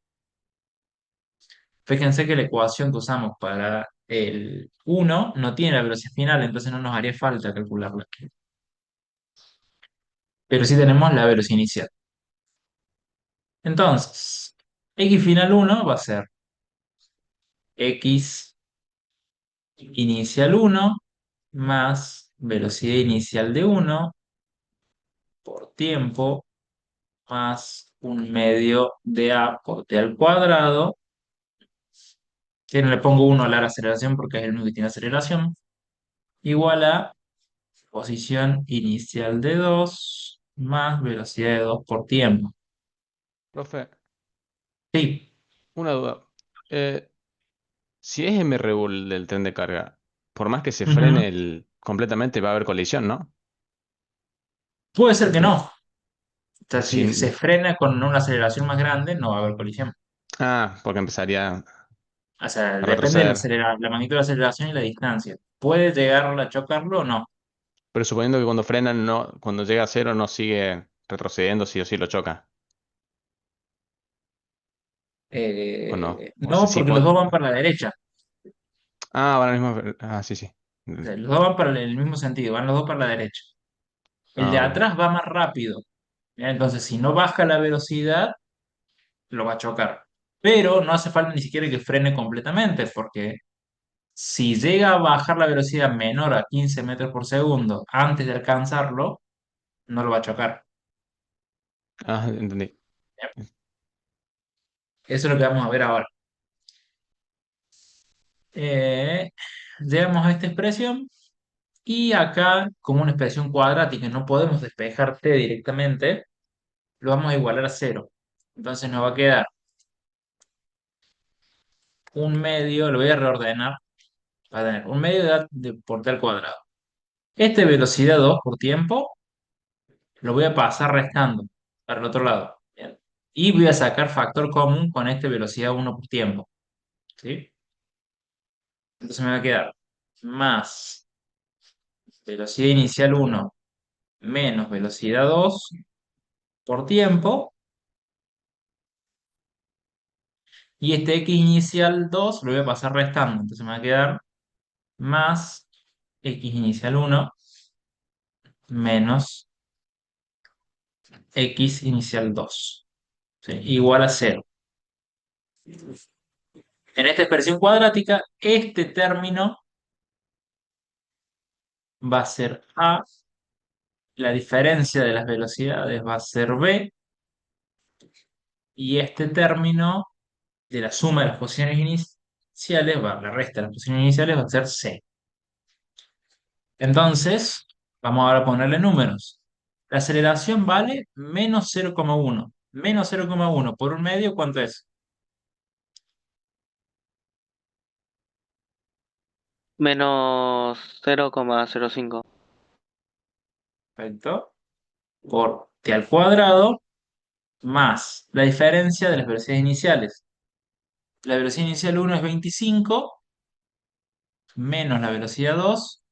Fíjense que la ecuación que usamos para el uno no tiene la velocidad final, entonces no nos haría falta calcularla. Pero sí tenemos la velocidad inicial. Entonces, x final uno va a ser x inicial uno más velocidad inicial de uno por tiempo más un medio de a por t al cuadrado, que no le pongo uno a la aceleración porque es el único que tiene aceleración, igual a posición inicial de 2 más velocidad de 2 por tiempo. Profe, Sí. una duda. Eh, si es MRU del tren de carga, por más que se Ujú. frene completamente, va a haber colisión, ¿no? Puede ser que Pero, no. O sea, si se si, frena con una aceleración más grande, no va a haber colisión. porque empezaría O sea, a depende de retroceder. la magnitud de la aceleración y la distancia. ¿Puede llegar a chocarlo o no? Pero suponiendo que cuando frenan, no, cuando llega a cero, no sigue retrocediendo, sí o sí lo choca, ¿o no? O sea, No, porque los dos van para la derecha. van al mismo. Sí, sí. O sea, los dos van para el mismo sentido, van los dos para la derecha. El de Ok. atrás va más rápido. ¿Ya? Entonces, si no baja la velocidad, lo va a chocar. Pero no hace falta ni siquiera que frene completamente, porque si llega a bajar la velocidad menor a 15 metros por segundo antes de alcanzarlo, no lo va a chocar. Entendí. ¿Ya? Eso es lo que vamos a ver ahora. Eh, Llegamos a esta expresión y acá, como una expresión cuadrática, no podemos despejar t directamente, lo vamos a igualar a cero. Entonces nos va a quedar un medio, lo voy a reordenar, va a tener un medio por t al cuadrado. Este velocidad 2 por tiempo lo voy a pasar restando para el otro lado. ¿Bien? Y voy a sacar factor común con este velocidad uno por tiempo. ¿Sí? Entonces me va a quedar más velocidad inicial uno menos velocidad 2 por tiempo. Y este x inicial 2 lo voy a pasar restando. Entonces me va a quedar más x inicial uno menos x inicial 2. ¿Sí? Igual a cero. En esta expresión cuadrática, este término va a ser a, la diferencia de las velocidades va a ser b, y este término de la suma de las posiciones iniciales, la resta de las posiciones iniciales va a ser c. Entonces, vamos ahora a ponerle números. La aceleración vale menos 0,1. Menos 0,1 por un medio, ¿cuánto es? Menos 0,05. Perfecto. Por t al cuadrado más la diferencia de las velocidades iniciales. La velocidad inicial uno es 25 menos la velocidad 2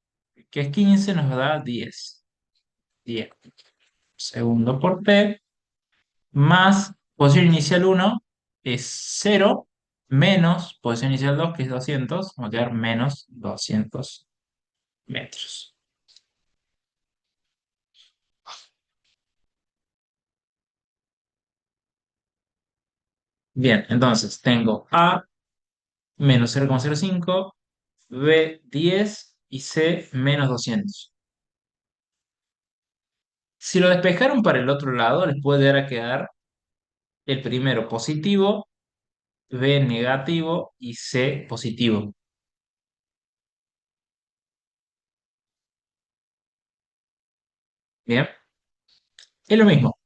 que es 15, nos da 10. 10 segundo por t más posición inicial 1 es 0, menos posición inicial 2 que es 200, va a quedar menos 200 metros. Bien, entonces tengo A menos 0,05, B 10 y C menos 200. Si lo despejaron para el otro lado, les puede llegar a quedar el primero positivo, B negativo y C positivo. Bien, es lo mismo.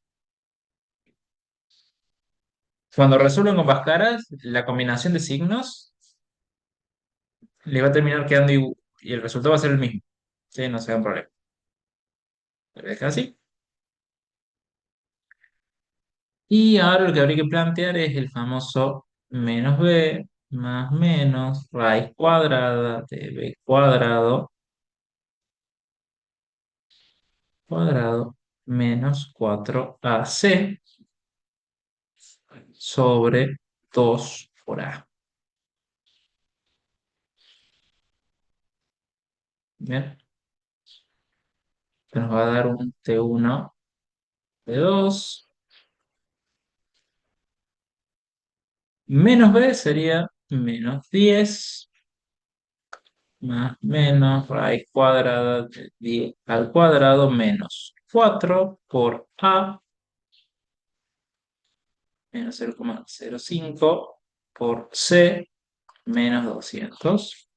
Cuando resuelven con caras, la combinación de signos le va a terminar quedando y el resultado va a ser el mismo. Sí, no se da un problema. Lo deja así. Y ahora lo que habría que plantear es el famoso menos b más menos raíz cuadrada de b cuadrado menos 4ac sobre 2 por a. Bien, esto nos va a dar un T1 de 2 menos b sería menos 10 más menos raíz cuadrada de 10 al cuadrado menos 4 por a menos 0,05 por c menos 200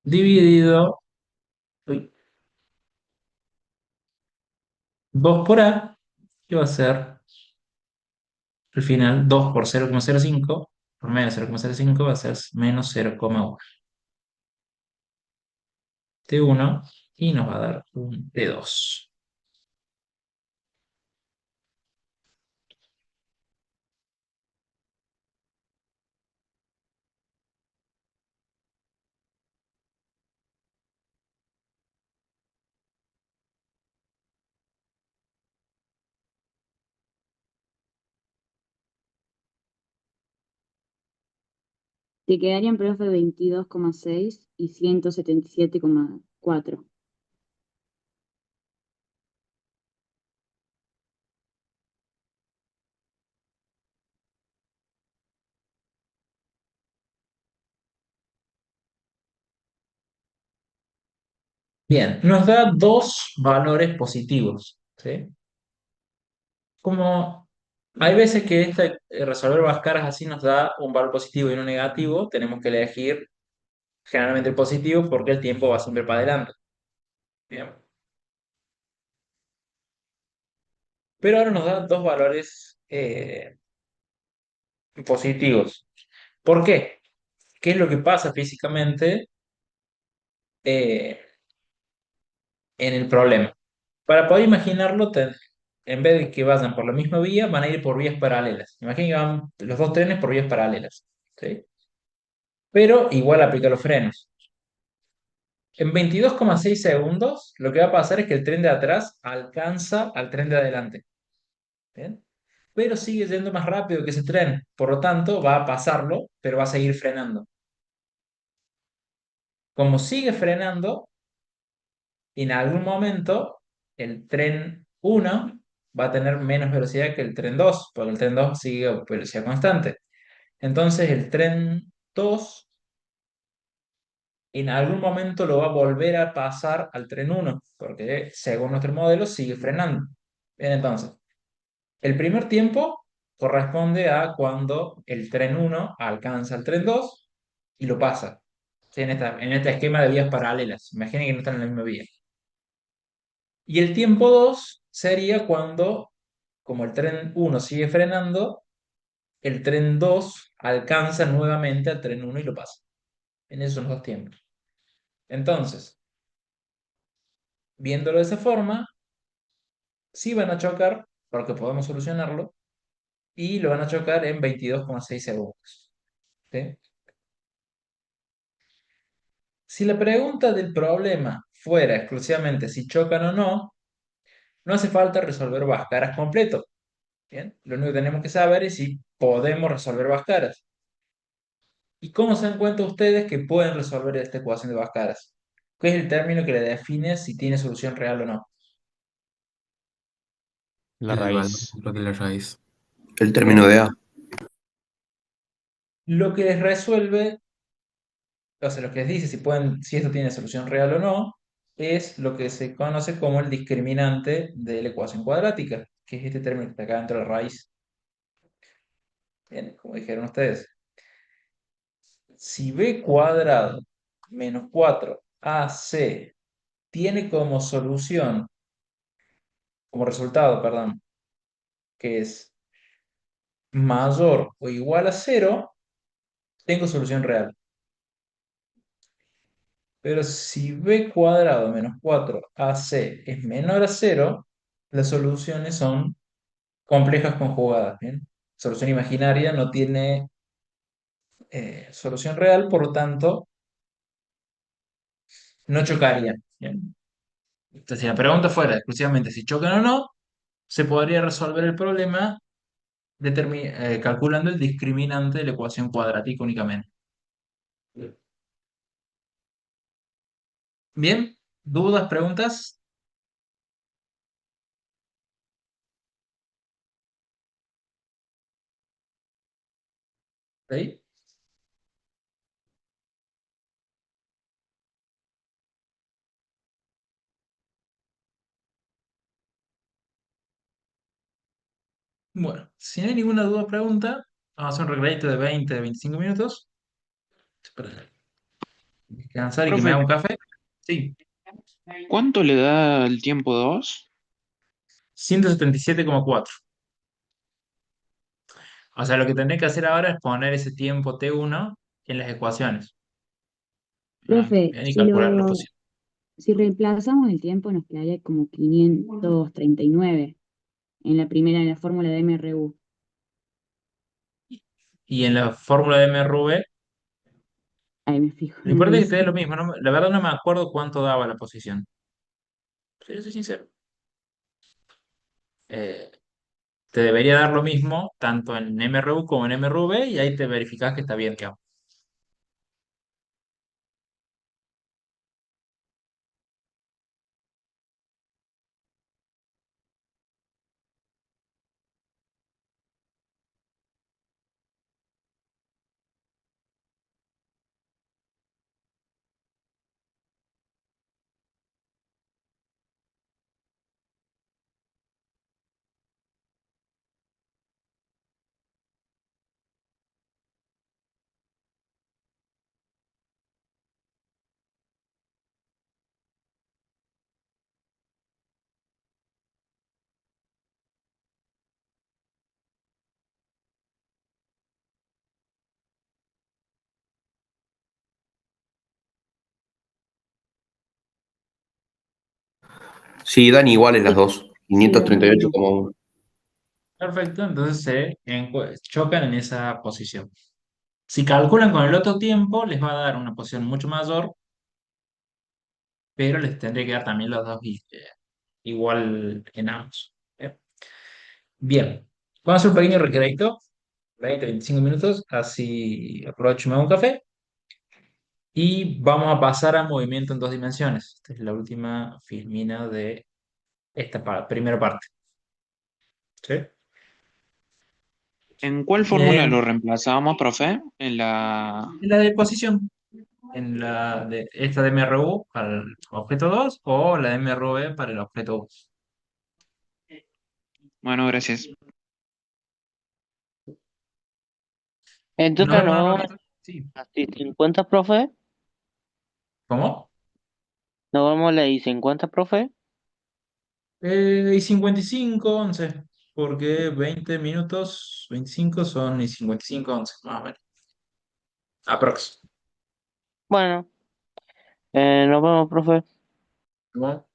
dividido uy, 2 por a, que va a ser al final 2 por 0,05 por menos 0,05 va a ser menos 0,1 T1 y nos va a dar un T2. Te quedarían, profe, 22,6 y 177,4. Bien, nos da dos valores positivos, ¿sí? Como hay veces que resolver Bhaskaras así nos da un valor positivo y uno negativo, tenemos que elegir generalmente el positivo porque el tiempo va siempre para adelante. Bien. Pero ahora nos da dos valores positivos. ¿Por qué? ¿Qué es lo que pasa físicamente eh, en el problema? Para poder imaginarlo, en vez de que vayan por la misma vía, van a ir por vías paralelas. Imaginen que van los dos trenes por vías paralelas, ¿sí? Pero igual aplica los frenos. En 22,6 segundos, lo que va a pasar es que el tren de atrás alcanza al tren de adelante. ¿Bien? Pero sigue yendo más rápido que ese tren. Por lo tanto, va a pasarlo, pero va a seguir frenando. Como sigue frenando, en algún momento el tren 1 va a tener menos velocidad que el tren 2, porque el tren 2 sigue a velocidad constante. Entonces el tren 2 en algún momento lo va a volver a pasar al tren 1, porque según nuestro modelo sigue frenando. Bien, entonces, el primer tiempo corresponde a cuando el tren 1 alcanza el tren 2 y lo pasa. ¿Sí? En este esquema de vías paralelas. Imaginen que no están en la misma vía. Y el tiempo 2 sería cuando, como el tren 1 sigue frenando, el tren 2 alcanza nuevamente al tren 1 y lo pasa. En esos son los dos tiempos. Entonces, viéndolo de esa forma, sí van a chocar, porque podemos solucionarlo, y lo van a chocar en 22,6 segundos. ¿Sí? Si la pregunta del problema fuera exclusivamente si chocan o no, no hace falta resolver Bhaskaras completo. ¿Bien? Lo único que tenemos que saber es si podemos resolver Bhaskaras. ¿Y cómo se dan cuenta ustedes que pueden resolver esta ecuación de Bhaskaras? ¿Qué es el término que le define si tiene solución real o no? La El valor raíz. de la raíz. El término Bien. de A. Lo que les resuelve, o sea, lo que les dice si pueden, si esto tiene solución real o no, es lo que se conoce como el discriminante de la ecuación cuadrática, que es este término que está acá dentro de la raíz. Bien, como dijeron ustedes. Si b cuadrado menos 4ac tiene como solución, como resultado, perdón, que es mayor o igual a cero, tengo solución real. Pero si b cuadrado menos 4ac es menor a cero, las soluciones son complejas conjugadas, ¿bien? Solución imaginaria no tiene solución real, por lo tanto, no chocaría, ¿bien? Entonces, si la pregunta fuera exclusivamente si chocan o no, se podría resolver el problema calculando el discriminante de la ecuación cuadrática únicamente. Bien, ¿dudas, preguntas? ¿Sí? Bueno, si no hay ninguna duda o pregunta, vamos a hacer un recreito de 20, 25 minutos. Para descansar y que me Profe, haga un café. Sí, ¿cuánto le da el tiempo 2? 177,4. O sea, lo que tendré que hacer ahora es poner ese tiempo T1 en las ecuaciones. Bien, Profe, bien, y calcular la posición. si reemplazamos el tiempo nos quedaría como 539 en la primera, en la fórmula de MRU. Y en la fórmula de MRV, Ahí me fijo, lo no lo importante es que te hice. dé lo mismo. La verdad no me acuerdo cuánto daba la posición. Sí, soy sincero. Eh, Te debería dar lo mismo tanto en MRU como en MRV y ahí te verificas que está bien, digamos. Sí, dan iguales las Sí, dos. sí, da lo mismo. 538,1. Perfecto, entonces chocan en esa posición. Si calculan con el otro tiempo, les va a dar una posición mucho mayor, pero les tendría que dar también los dos igual en ambos. Bien, bien. Vamos a hacer un pequeño recreito, 20, 25 minutos, así aprovecho y me hago un café. Y vamos a pasar a movimiento en dos dimensiones. Esta es la última filmina de esta primera parte. ¿Sí? ¿En cuál fórmula En lo reemplazamos, profe? En la... la de posición, en la de esta de MRU para el objeto 2 o la de MRV para el objeto 2. Bueno, gracias. Nos Entonces vemos nos en un vamos ratito. Sí. a la I-50, profe. ¿Cómo? Nos vamos a la I-50, profe. Y 55, 11. Porque 20 minutos, 25 son y 55, 11, más o menos. Aprox. Bueno, nos vemos, profe. ¿Cómo?